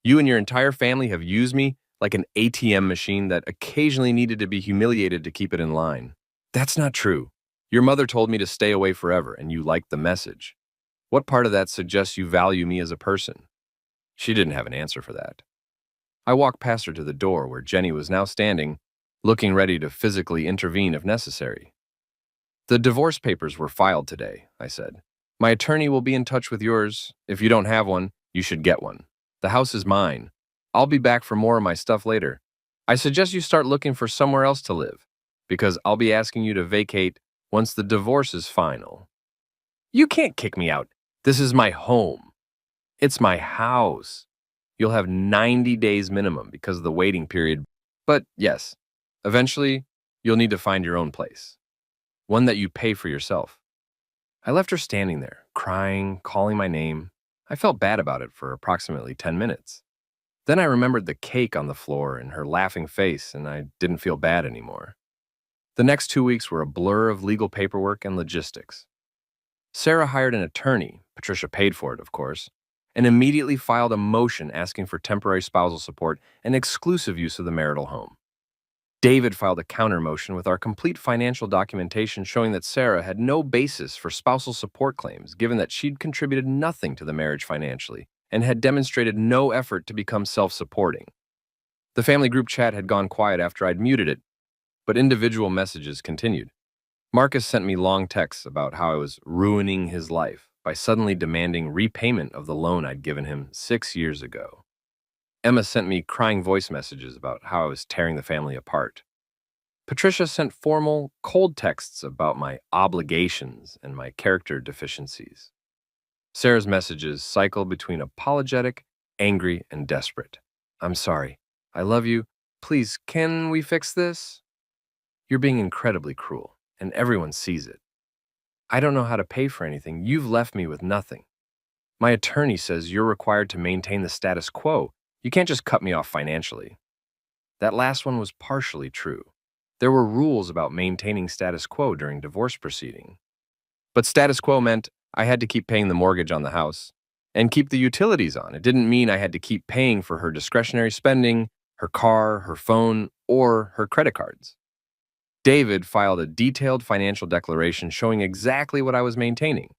You and your entire family have used me like an ATM machine that occasionally needed to be humiliated to keep it in line. That's not true. Your mother told me to stay away forever, and you liked the message. What part of that suggests you value me as a person? She didn't have an answer for that. I walked past her to the door where Jenny was now standing, looking ready to physically intervene if necessary. The divorce papers were filed today, I said. My attorney will be in touch with yours. If you don't have one, you should get one. The house is mine. I'll be back for more of my stuff later. I suggest you start looking for somewhere else to live, because I'll be asking you to vacate once the divorce is final. You can't kick me out. This is my home. It's my house. You'll have 90 days minimum because of the waiting period. But yes, eventually, you'll need to find your own place. One that you pay for yourself. I left her standing there, crying, calling my name. I felt bad about it for approximately 10 minutes. Then I remembered the cake on the floor and her laughing face, and I didn't feel bad anymore. The next 2 weeks were a blur of legal paperwork and logistics. Sarah hired an attorney, Patricia paid for it, of course, and immediately filed a motion asking for temporary spousal support and exclusive use of the marital home. David filed a counter motion with our complete financial documentation showing that Sarah had no basis for spousal support claims given that she'd contributed nothing to the marriage financially and had demonstrated no effort to become self-supporting. The family group chat had gone quiet after I'd muted it, but individual messages continued. Marcus sent me long texts about how I was ruining his life by suddenly demanding repayment of the loan I'd given him 6 years ago. Emma sent me crying voice messages about how I was tearing the family apart. Patricia sent formal, cold texts about my obligations and my character deficiencies. Sarah's messages cycle between apologetic, angry, and desperate. I'm sorry. I love you. Please, can we fix this? You're being incredibly cruel, and everyone sees it. I don't know how to pay for anything. You've left me with nothing. My attorney says you're required to maintain the status quo. You can't just cut me off financially. That last one was partially true. There were rules about maintaining status quo during divorce proceeding. But status quo meant I had to keep paying the mortgage on the house and keep the utilities on. It didn't mean I had to keep paying for her discretionary spending, her car, her phone, or her credit cards. David filed a detailed financial declaration showing exactly what I was maintaining: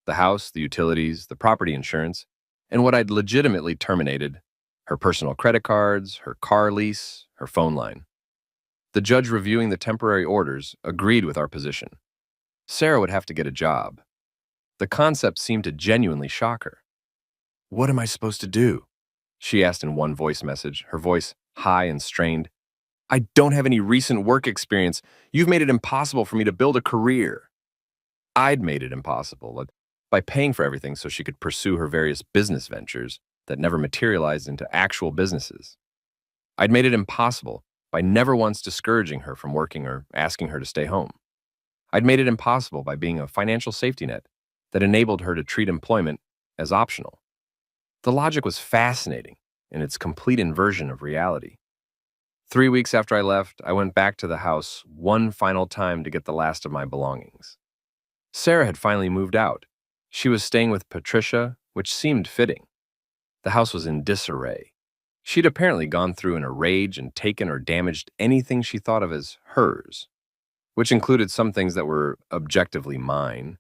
the house, the utilities, the property insurance, and what I'd legitimately terminated: her personal credit cards, her car lease, her phone line. The judge reviewing the temporary orders agreed with our position. Sarah would have to get a job. The concept seemed to genuinely shock her. "What am I supposed to do?" she asked in one voice message, her voice high and strained. "I don't have any recent work experience. You've made it impossible for me to build a career." I'd made it impossible by paying for everything so she could pursue her various business ventures that never materialized into actual businesses. I'd made it impossible by never once discouraging her from working or asking her to stay home. I'd made it impossible by being a financial safety net that enabled her to treat employment as optional. The logic was fascinating in its complete inversion of reality. 3 weeks after I left, I went back to the house one final time to get the last of my belongings. Sarah had finally moved out. She was staying with Patricia, which seemed fitting. The house was in disarray. She'd apparently gone through in a rage and taken or damaged anything she thought of as hers, which included some things that were objectively mine.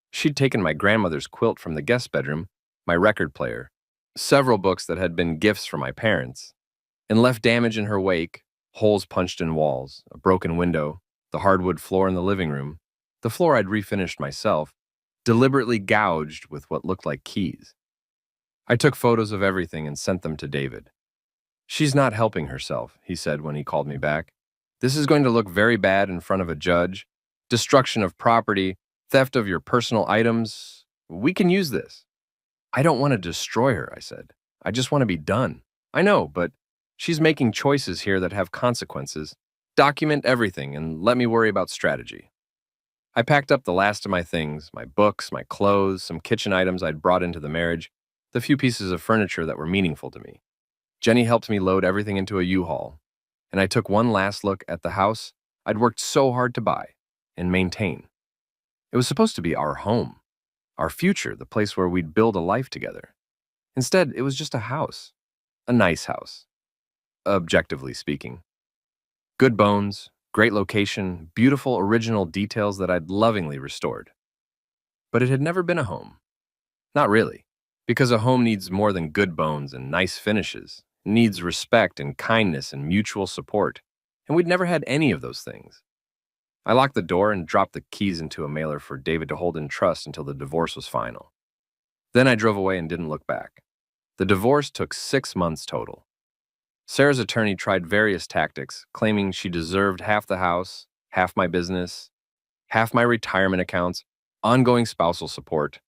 She'd taken my grandmother's quilt from the guest bedroom, my record player, several books that had been gifts from my parents, and left damage in her wake: holes punched in walls, a broken window, the hardwood floor in the living room, the floor I'd refinished myself, deliberately gouged with what looked like keys. I took photos of everything and sent them to David. "She's not helping herself," he said when he called me back. "This is going to look very bad in front of a judge. Destruction of property, theft of your personal items. We can use this." "I don't want to destroy her," I said. "I just want to be done." "I know, but she's making choices here that have consequences. Document everything and let me worry about strategy." I packed up the last of my things: my books, my clothes, some kitchen items I'd brought into the marriage, the few pieces of furniture that were meaningful to me. Jenny helped me load everything into a U-Haul, and I took one last look at the house I'd worked so hard to buy and maintain. It was supposed to be our home, our future, the place where we'd build a life together. Instead, it was just a house. A nice house, objectively speaking. Good bones, great location, beautiful original details that I'd lovingly restored. But it had never been a home. Not really, because a home needs more than good bones and nice finishes. It needs respect and kindness and mutual support, and we'd never had any of those things. I locked the door and dropped the keys into a mailer for David to hold in trust until the divorce was final. Then I drove away and didn't look back. The divorce took 6 months total. Sarah's attorney tried various tactics, claiming she deserved half the house, half my business, half my retirement accounts, ongoing spousal support,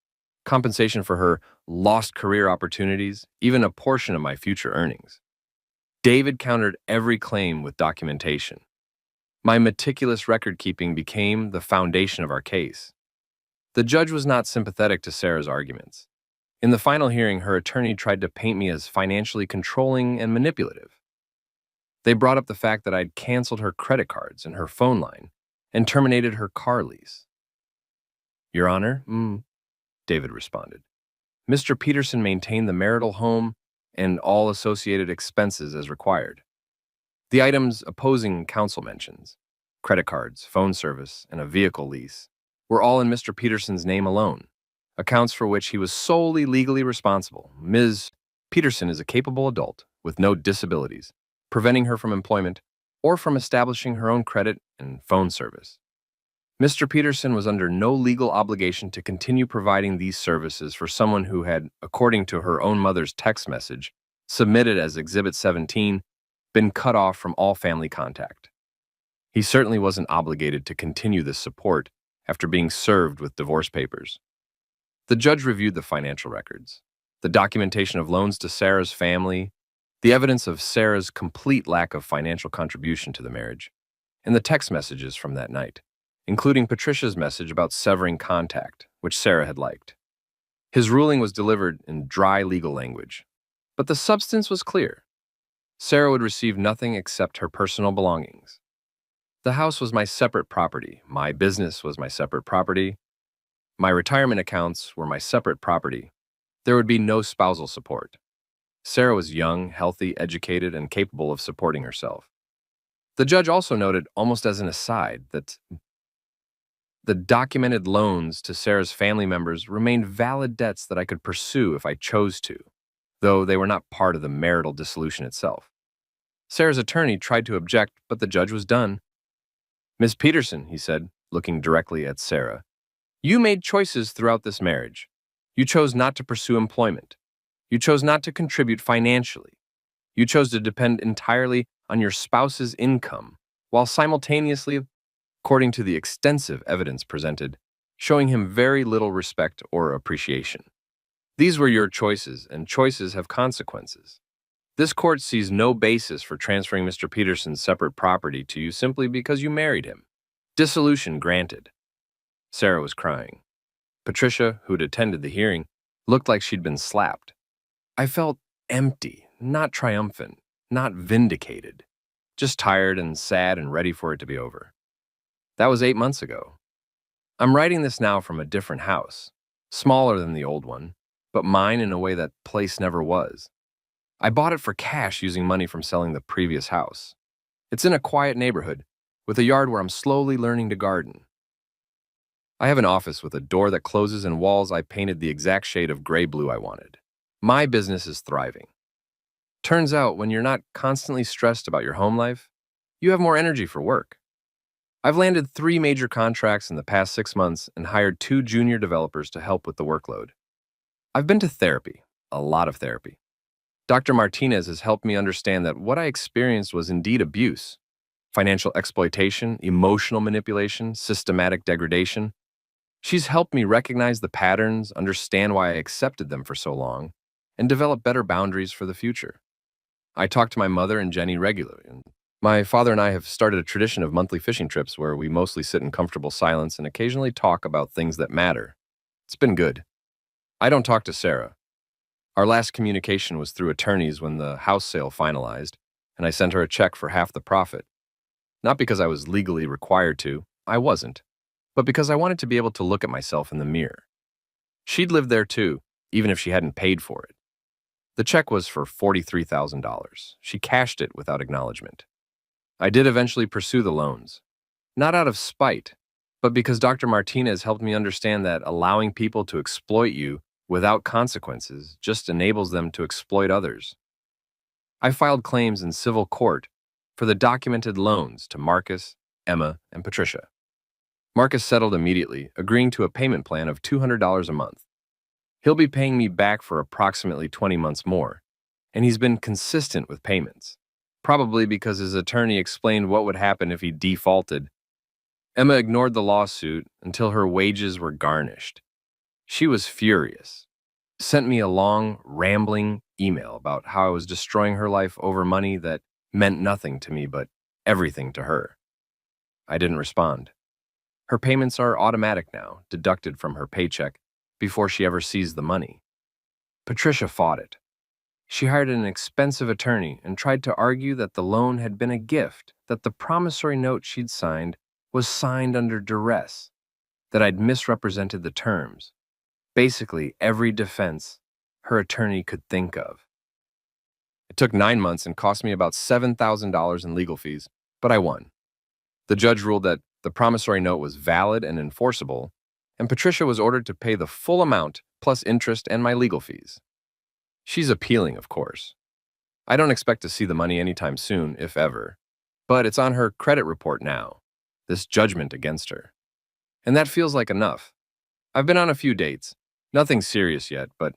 compensation for her lost career opportunities, even a portion of my future earnings. David countered every claim with documentation. My meticulous record-keeping became the foundation of our case. The judge was not sympathetic to Sarah's arguments. In the final hearing, her attorney tried to paint me as financially controlling and manipulative. They brought up the fact that I'd canceled her credit cards and her phone line and terminated her car lease. "Your Honor," David responded, "Mr. Peterson maintained the marital home and all associated expenses as required. The items opposing counsel mentions, credit cards, phone service, and a vehicle lease, were all in Mr. Peterson's name alone, accounts for which he was solely legally responsible. Ms. Peterson is a capable adult with no disabilities, preventing her from employment or from establishing her own credit and phone service. Mr. Peterson was under no legal obligation to continue providing these services for someone who had, according to her own mother's text message, submitted as Exhibit 17, been cut off from all family contact. He certainly wasn't obligated to continue this support after being served with divorce papers." The judge reviewed the financial records, the documentation of loans to Sarah's family, the evidence of Sarah's complete lack of financial contribution to the marriage, and the text messages from that night, including Patricia's message about severing contact, which Sarah had liked. His ruling was delivered in dry legal language, but the substance was clear. Sarah would receive nothing except her personal belongings. The house was my separate property. My business was my separate property. My retirement accounts were my separate property. There would be no spousal support. Sarah was young, healthy, educated, and capable of supporting herself. The judge also noted, almost as an aside, that the documented loans to Sarah's family members remained valid debts that I could pursue if I chose to, though they were not part of the marital dissolution itself. Sarah's attorney tried to object, but the judge was done. "Miss Peterson," he said, looking directly at Sarah, "you made choices throughout this marriage. You chose not to pursue employment. You chose not to contribute financially. You chose to depend entirely on your spouse's income, while simultaneously, according to the extensive evidence presented, showing him very little respect or appreciation. These were your choices, and choices have consequences. This court sees no basis for transferring Mr. Peterson's separate property to you simply because you married him. Dissolution granted." Sarah was crying. Patricia, who'd attended the hearing, looked like she'd been slapped. I felt empty, not triumphant, not vindicated, just tired and sad and ready for it to be over. That was 8 months ago. I'm writing this now from a different house, smaller than the old one, but mine in a way that place never was. I bought it for cash using money from selling the previous house. It's in a quiet neighborhood, with a yard where I'm slowly learning to garden. I have an office with a door that closes and walls I painted the exact shade of gray-blue I wanted. My business is thriving. Turns out, when you're not constantly stressed about your home life, you have more energy for work. I've landed 3 major contracts in the past 6 months and hired 2 junior developers to help with the workload. I've been to therapy, a lot of therapy. Dr. Martinez has helped me understand that what I experienced was indeed abuse, financial exploitation, emotional manipulation, systematic degradation. She's helped me recognize the patterns, understand why I accepted them for so long, and develop better boundaries for the future. I talk to my mother and Jenny regularly, and my father and I have started a tradition of monthly fishing trips where we mostly sit in comfortable silence and occasionally talk about things that matter. It's been good. I don't talk to Sarah. Our last communication was through attorneys when the house sale finalized, and I sent her a check for half the profit. Not because I was legally required to, I wasn't, but because I wanted to be able to look at myself in the mirror. She'd lived there too, even if she hadn't paid for it. The check was for $43,000. She cashed it without acknowledgement. I did eventually pursue the loans, not out of spite, but because Dr. Martinez helped me understand that allowing people to exploit you without consequences just enables them to exploit others. I filed claims in civil court for the documented loans to Marcus, Emma, and Patricia. Marcus settled immediately, agreeing to a payment plan of $200 a month. He'll be paying me back for approximately 20 months more, and he's been consistent with payments, probably because his attorney explained what would happen if he defaulted. Emma ignored the lawsuit until her wages were garnished. She was furious, sent me a long, rambling email about how I was destroying her life over money that meant nothing to me but everything to her. I didn't respond. Her payments are automatic now, deducted from her paycheck before she ever sees the money. Patricia fought it. She hired an expensive attorney and tried to argue that the loan had been a gift, that the promissory note she'd signed was signed under duress, that I'd misrepresented the terms. Basically, every defense her attorney could think of. It took 9 months and cost me about $7,000 in legal fees, but I won. The judge ruled that the promissory note was valid and enforceable, and Patricia was ordered to pay the full amount plus interest and my legal fees. She's appealing, of course. I don't expect to see the money anytime soon, if ever, but it's on her credit report now, this judgment against her. And that feels like enough. I've been on a few dates, nothing serious yet, but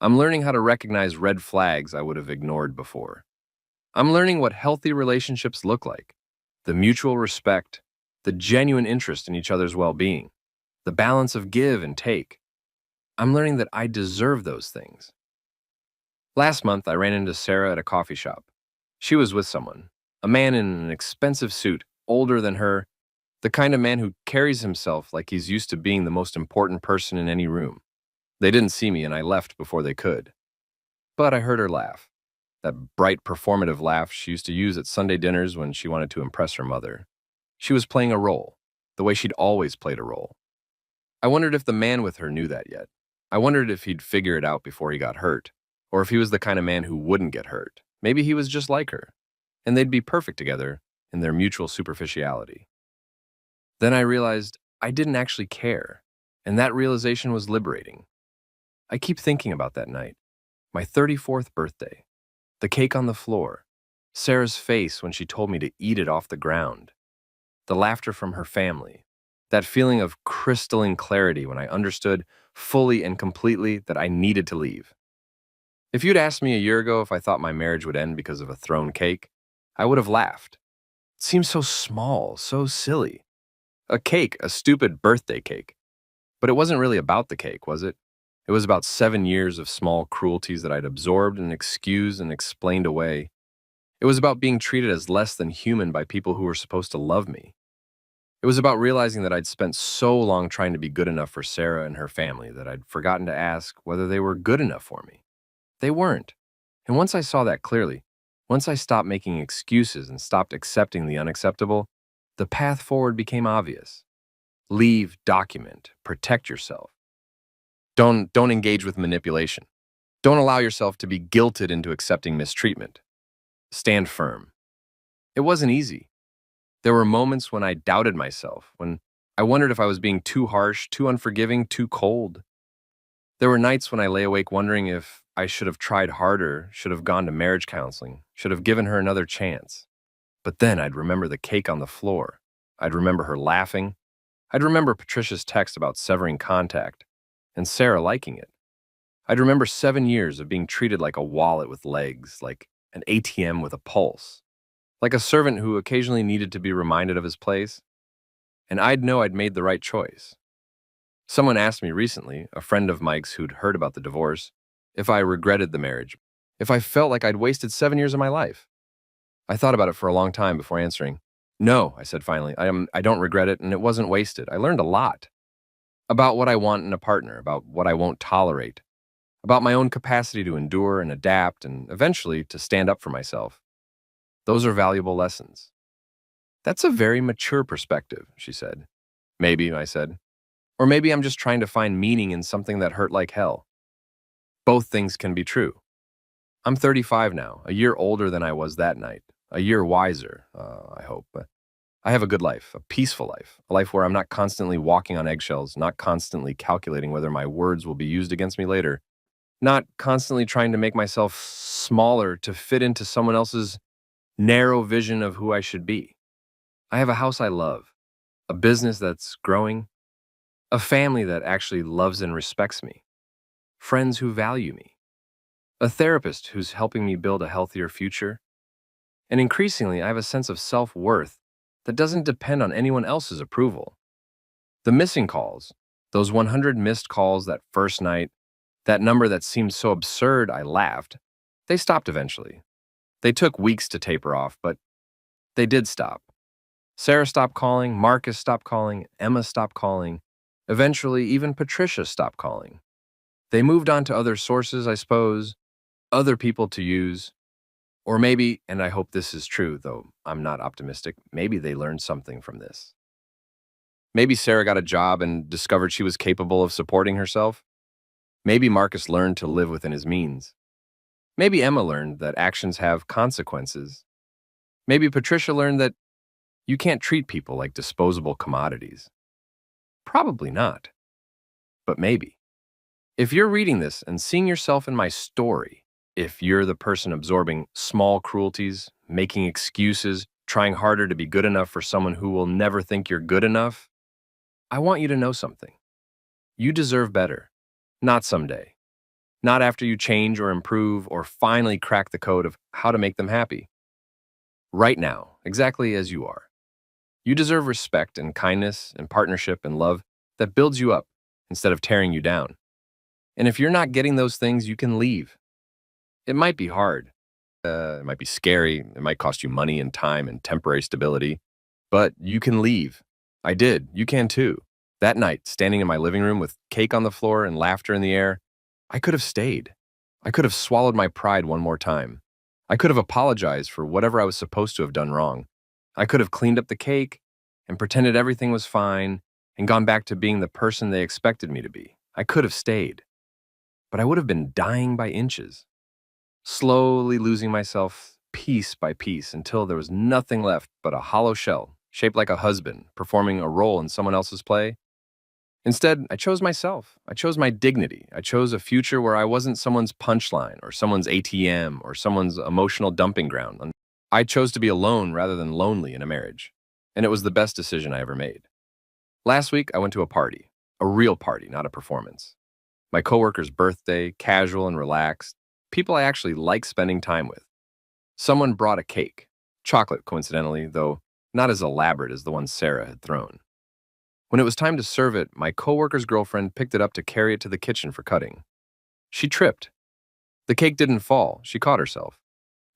I'm learning how to recognize red flags I would have ignored before. I'm learning what healthy relationships look like, the mutual respect, the genuine interest in each other's well-being, the balance of give and take. I'm learning that I deserve those things. Last month, I ran into Sarah at a coffee shop. She was with someone, a man in an expensive suit, older than her, the kind of man who carries himself like he's used to being the most important person in any room. They didn't see me and I left before they could. But I heard her laugh. That bright, performative laugh she used to use at Sunday dinners when she wanted to impress her mother. She was playing a role, the way she'd always played a role. I wondered if the man with her knew that yet. I wondered if he'd figure it out before he got hurt, or if he was the kind of man who wouldn't get hurt. Maybe he was just like her, and they'd be perfect together in their mutual superficiality. Then I realized I didn't actually care, and that realization was liberating. I keep thinking about that night, my 34th birthday, the cake on the floor, Sarah's face when she told me to eat it off the ground, the laughter from her family, that feeling of crystalline clarity when I understood fully and completely that I needed to leave. If you'd asked me a year ago if I thought my marriage would end because of a thrown cake, I would have laughed. It seemed so small, so silly. A cake, a stupid birthday cake. But it wasn't really about the cake, was it? It was about 7 years of small cruelties that I'd absorbed and excused and explained away. It was about being treated as less than human by people who were supposed to love me. It was about realizing that I'd spent so long trying to be good enough for Sarah and her family that I'd forgotten to ask whether they were good enough for me. They weren't. And once I saw that clearly, once I stopped making excuses and stopped accepting the unacceptable, the path forward became obvious. Leave, document, protect yourself. Don't engage with manipulation. Don't allow yourself to be guilted into accepting mistreatment. Stand firm. It wasn't easy. There were moments when I doubted myself, when I wondered if I was being too harsh, too unforgiving, too cold. There were nights when I lay awake wondering if I should have tried harder, should have gone to marriage counseling, should have given her another chance. But then I'd remember the cake on the floor. I'd remember her laughing. I'd remember Patricia's text about severing contact, and Sarah liking it. I'd remember 7 years of being treated like a wallet with legs, like an ATM with a pulse, like a servant who occasionally needed to be reminded of his place. And I'd know I'd made the right choice. Someone asked me recently, a friend of Mike's who'd heard about the divorce, if I regretted the marriage, if I felt like I'd wasted 7 years of my life. I thought about it for a long time before answering. No, I said finally, I don't regret it, and it wasn't wasted. I learned a lot about what I want in a partner, about what I won't tolerate, about my own capacity to endure and adapt, and eventually to stand up for myself. Those are valuable lessons. That's a very mature perspective, she said. Maybe, I said. Or maybe I'm just trying to find meaning in something that hurt like hell. Both things can be true. I'm 35 now, a year older than I was that night, a year wiser, I hope. I have a good life, a peaceful life, a life where I'm not constantly walking on eggshells, not constantly calculating whether my words will be used against me later, not constantly trying to make myself smaller to fit into someone else's narrow vision of who I should be. I have a house I love, a business that's growing, a family that actually loves and respects me, friends who value me, a therapist who's helping me build a healthier future, and increasingly I have a sense of self-worth that doesn't depend on anyone else's approval. The missing calls, those 100 missed calls that first night, that number that seemed so absurd I laughed, they stopped eventually. They took weeks to taper off, but they did stop. Sarah stopped calling, Marcus stopped calling, Emma stopped calling. Eventually, even Patricia stopped calling. They moved on to other sources, I suppose, other people to use. Or maybe, and I hope this is true, though I'm not optimistic, maybe they learned something from this. Maybe Sarah got a job and discovered she was capable of supporting herself. Maybe Marcus learned to live within his means. Maybe Emma learned that actions have consequences. Maybe Patricia learned that you can't treat people like disposable commodities. Probably not. But maybe. If you're reading this and seeing yourself in my story, if you're the person absorbing small cruelties, making excuses, trying harder to be good enough for someone who will never think you're good enough, I want you to know something. You deserve better. Not someday. Not after you change or improve or finally crack the code of how to make them happy. Right now, exactly as you are. You deserve respect and kindness and partnership and love that builds you up instead of tearing you down. And if you're not getting those things, you can leave. It might be hard. It might be scary. It might cost you money and time and temporary stability. But you can leave. I did. You can too. That night, standing in my living room with cake on the floor and laughter in the air, I could have stayed. I could have swallowed my pride one more time. I could have apologized for whatever I was supposed to have done wrong. I could have cleaned up the cake and pretended everything was fine and gone back to being the person they expected me to be. I could have stayed, but I would have been dying by inches, slowly losing myself piece by piece until there was nothing left but a hollow shell shaped like a husband performing a role in someone else's play. Instead, I chose myself. I chose my dignity. I chose a future where I wasn't someone's punchline or someone's ATM or someone's emotional dumping ground. I chose to be alone rather than lonely in a marriage, and it was the best decision I ever made. Last week, I went to a party, a real party, not a performance. My coworker's birthday, casual and relaxed, people I actually like spending time with. Someone brought a cake, chocolate coincidentally, though not as elaborate as the one Sarah had thrown. When it was time to serve it, my coworker's girlfriend picked it up to carry it to the kitchen for cutting. She tripped. The cake didn't fall, she caught herself.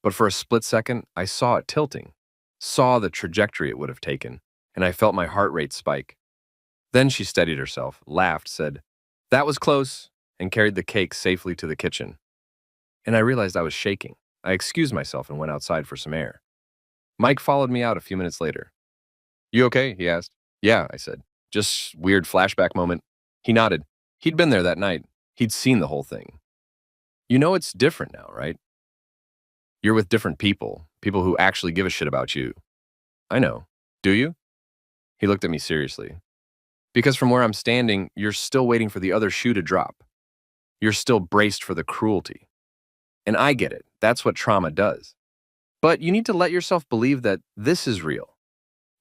But for a split second, I saw it tilting, saw the trajectory it would have taken, and I felt my heart rate spike. Then she steadied herself, laughed, said, "That was close," and carried the cake safely to the kitchen. And I realized I was shaking. I excused myself and went outside for some air. Mike followed me out a few minutes later. "You okay?" he asked. "Yeah," I said. "Just weird flashback moment." He nodded. He'd been there that night. He'd seen the whole thing. "You know it's different now, right? You're with different people, people who actually give a shit about you." "I know. Do you?" He looked at me seriously. "Because from where I'm standing, you're still waiting for the other shoe to drop. You're still braced for the cruelty. And I get it. That's what trauma does. But you need to let yourself believe that this is real,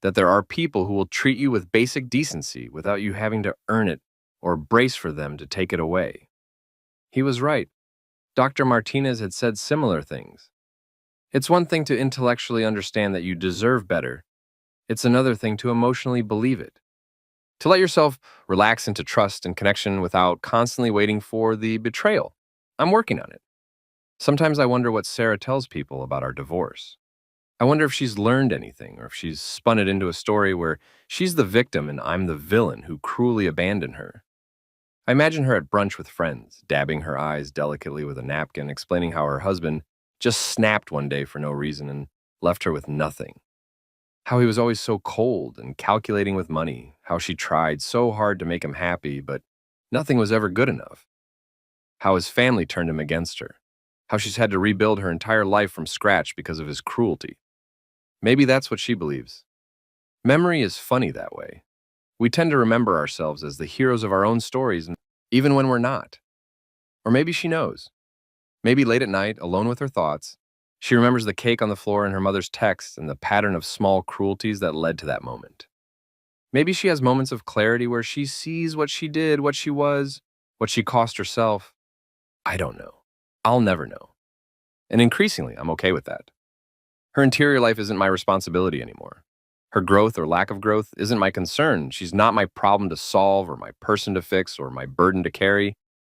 that there are people who will treat you with basic decency without you having to earn it or brace for them to take it away." He was right. Dr. Martinez had said similar things. It's one thing to intellectually understand that you deserve better. It's another thing to emotionally believe it. To let yourself relax into trust and connection without constantly waiting for the betrayal. I'm working on it. Sometimes I wonder what Sarah tells people about our divorce. I wonder if she's learned anything or if she's spun it into a story where she's the victim and I'm the villain who cruelly abandoned her. I imagine her at brunch with friends, dabbing her eyes delicately with a napkin, explaining how her husband just snapped one day for no reason and left her with nothing. How he was always so cold and calculating with money, how she tried so hard to make him happy, but nothing was ever good enough. How his family turned him against her. How she's had to rebuild her entire life from scratch because of his cruelty. Maybe that's what she believes. Memory is funny that way. We tend to remember ourselves as the heroes of our own stories, even when we're not. Or maybe she knows. Maybe late at night, alone with her thoughts, she remembers the cake on the floor and her mother's text and the pattern of small cruelties that led to that moment. Maybe she has moments of clarity where she sees what she did, what she was, what she cost herself. I don't know. I'll never know. And increasingly, I'm okay with that. Her interior life isn't my responsibility anymore. Her growth or lack of growth isn't my concern. She's not my problem to solve or my person to fix or my burden to carry.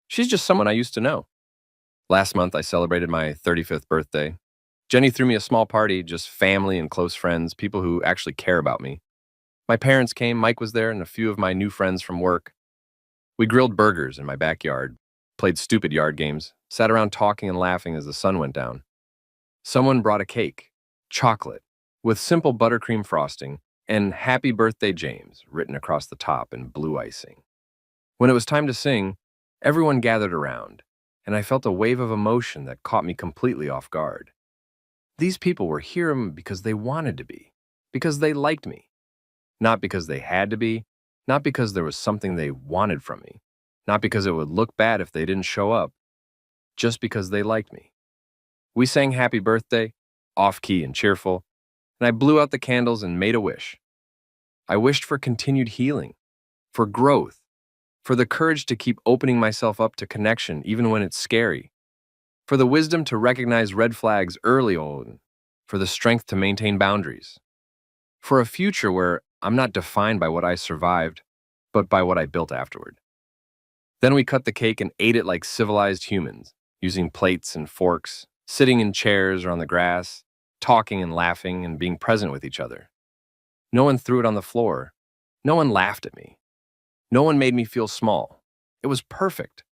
She's just someone I used to know. Last month, I celebrated my 35th birthday. Jenny threw me a small party, just family and close friends, people who actually care about me. My parents came, Mike was there, and a few of my new friends from work. We grilled burgers in my backyard, played stupid yard games, sat around talking and laughing as the sun went down. Someone brought a cake, chocolate, with simple buttercream frosting, and "Happy Birthday, James" written across the top in blue icing. When it was time to sing, everyone gathered around, and I felt a wave of emotion that caught me completely off guard. These people were here because they wanted to be, because they liked me. Not because they had to be, not because there was something they wanted from me, not because it would look bad if they didn't show up, just because they liked me. We sang "Happy Birthday," off-key and cheerful, and I blew out the candles and made a wish. I wished for continued healing, for growth, for the courage to keep opening myself up to connection even when it's scary, for the wisdom to recognize red flags early on, for the strength to maintain boundaries, for a future where I'm not defined by what I survived, but by what I built afterward. Then we cut the cake and ate it like civilized humans, using plates and forks, sitting in chairs or on the grass, talking and laughing and being present with each other. No one threw it on the floor. No one laughed at me. No one made me feel small. It was perfect.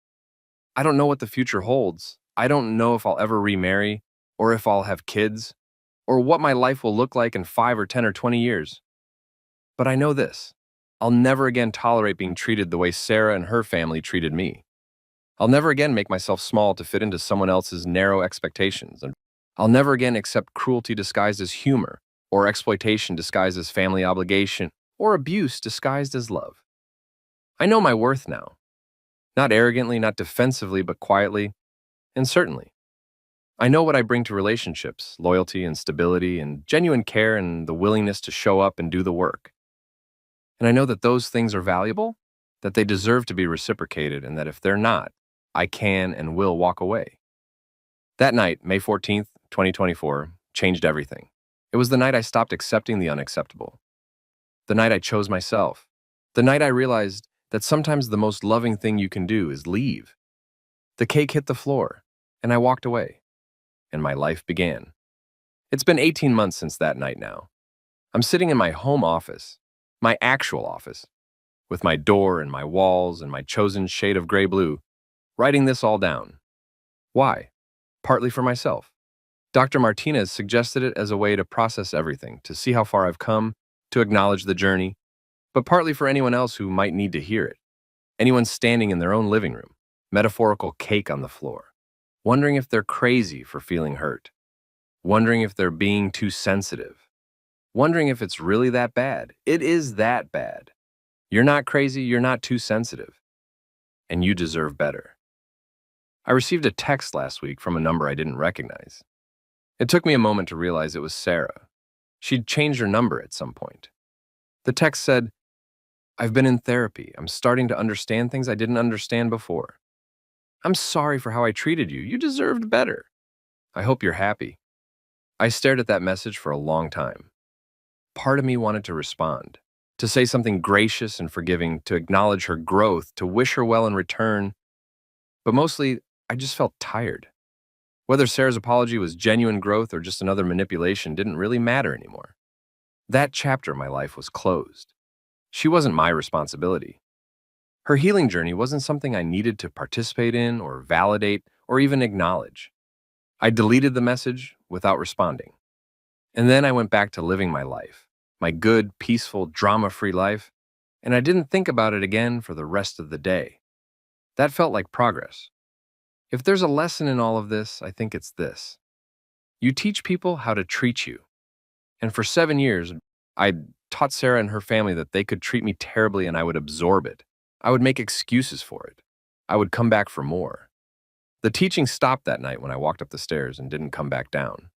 I don't know what the future holds. I don't know if I'll ever remarry, or if I'll have kids, or what my life will look like in 5 or 10 or 20 years. But I know this. I'll never again tolerate being treated the way Sarah and her family treated me. I'll never again make myself small to fit into someone else's narrow expectations. And I'll never again accept cruelty disguised as humor, or exploitation disguised as family obligation, or abuse disguised as love. I know my worth now. Not arrogantly, not defensively, but quietly and certainly. I know what I bring to relationships: loyalty and stability and genuine care and the willingness to show up and do the work. And I know that those things are valuable, that they deserve to be reciprocated, and that if they're not, I can and will walk away. That night, May 14th, 2024, changed everything. It was the night I stopped accepting the unacceptable. The night I chose myself. The night I realized that sometimes the most loving thing you can do is leave. The cake hit the floor, and I walked away, and my life began. It's been 18 months since that night now. I'm sitting in my home office, my actual office, with my door and my walls and my chosen shade of gray-blue, writing this all down. Why? Partly for myself. Dr. Martinez suggested it as a way to process everything, to see how far I've come, to acknowledge the journey, but partly for anyone else who might need to hear it. Anyone standing in their own living room, metaphorical cake on the floor, wondering if they're crazy for feeling hurt, wondering if they're being too sensitive, wondering if it's really that bad. It is that bad. You're not crazy, you're not too sensitive, and you deserve better. I received a text last week from a number I didn't recognize. It took me a moment to realize it was Sarah. She'd changed her number at some point. The text said, "I've been in therapy. I'm starting to understand things I didn't understand before. I'm sorry for how I treated you. You deserved better. I hope you're happy." I stared at that message for a long time. Part of me wanted to respond, to say something gracious and forgiving, to acknowledge her growth, to wish her well in return. But mostly, I just felt tired. Whether Sarah's apology was genuine growth or just another manipulation didn't really matter anymore. That chapter of my life was closed. She wasn't my responsibility. Her healing journey wasn't something I needed to participate in or validate or even acknowledge. I deleted the message without responding. And then I went back to living my life, my good, peaceful, drama-free life, and I didn't think about it again for the rest of the day. That felt like progress. If there's a lesson in all of this, I think it's this. You teach people how to treat you. And for 7 years, I taught Sarah and her family that they could treat me terribly and I would absorb it. I would make excuses for it. I would come back for more. The teaching stopped that night when I walked up the stairs and didn't come back down.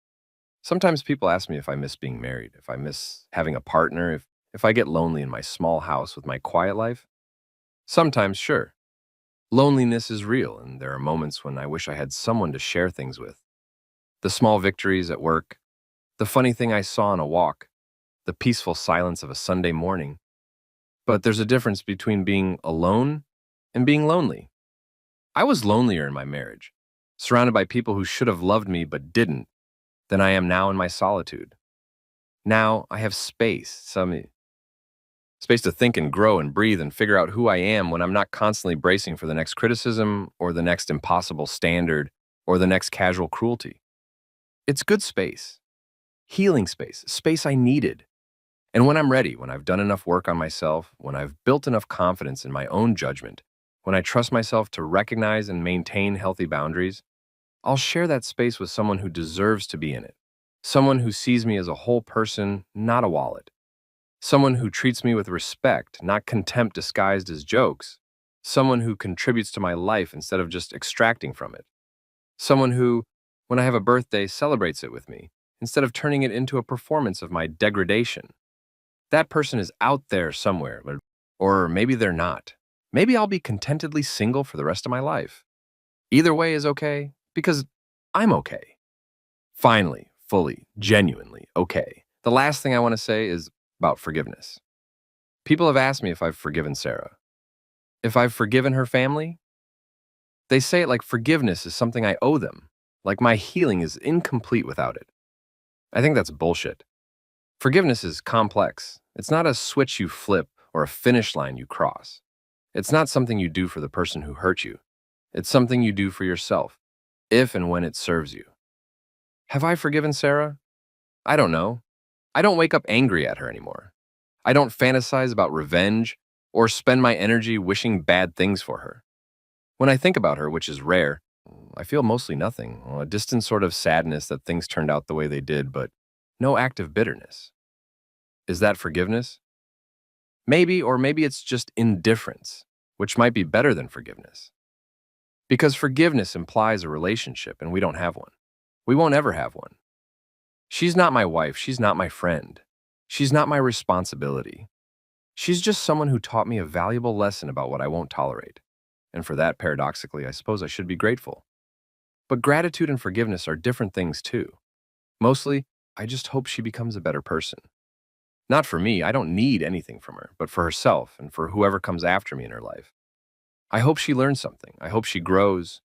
Sometimes people ask me if I miss being married, if I miss having a partner, if I get lonely in my small house with my quiet life. Sometimes, sure. Loneliness is real, and there are moments when I wish I had someone to share things with. The small victories at work, the funny thing I saw on a walk, the peaceful silence of a Sunday morning. But there's a difference between being alone and being lonely. I was lonelier in my marriage, surrounded by people who should have loved me but didn't, than I am now in my solitude. Now I have space to think and grow and breathe and figure out who I am when I'm not constantly bracing for the next criticism or the next impossible standard or the next casual cruelty. It's good space, healing space, space I needed. And when I'm ready, when I've done enough work on myself, when I've built enough confidence in my own judgment, when I trust myself to recognize and maintain healthy boundaries, I'll share that space with someone who deserves to be in it. Someone who sees me as a whole person, not a wallet. Someone who treats me with respect, not contempt disguised as jokes. Someone who contributes to my life instead of just extracting from it. Someone who, when I have a birthday, celebrates it with me, instead of turning it into a performance of my degradation. That person is out there somewhere, or maybe they're not. Maybe I'll be contentedly single for the rest of my life. Either way is okay, because I'm okay. Finally, fully, genuinely okay. The last thing I want to say is about forgiveness. People have asked me if I've forgiven Sarah. If I've forgiven her family? They say it like forgiveness is something I owe them, like my healing is incomplete without it. I think that's bullshit. Forgiveness is complex. It's not a switch you flip or a finish line you cross. It's not something you do for the person who hurt you. It's something you do for yourself, if and when it serves you. Have I forgiven Sarah? I don't know. I don't wake up angry at her anymore. I don't fantasize about revenge or spend my energy wishing bad things for her. When I think about her, which is rare, I feel mostly nothing, a distant sort of sadness that things turned out the way they did, but no active bitterness. Is that forgiveness? Maybe, or maybe it's just indifference, which might be better than forgiveness. Because forgiveness implies a relationship, and we don't have one. We won't ever have one. She's not my wife, she's not my friend. She's not my responsibility. She's just someone who taught me a valuable lesson about what I won't tolerate. And for that, paradoxically, I suppose I should be grateful. But gratitude and forgiveness are different things too. Mostly, I just hope she becomes a better person. Not for me, I don't need anything from her, but for herself and for whoever comes after me in her life. I hope she learns something. I hope she grows.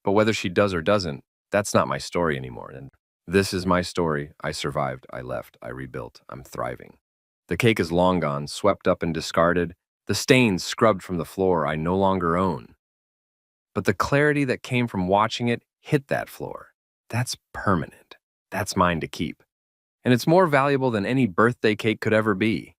But whether she does or doesn't, that's not my story anymore. And this is my story. I survived. I left. I rebuilt. I'm thriving. The cake is long gone, swept up and discarded. The stains scrubbed from the floor I no longer own. But the clarity that came from watching it hit that floor, that's permanent. That's mine to keep. And it's more valuable than any birthday cake could ever be.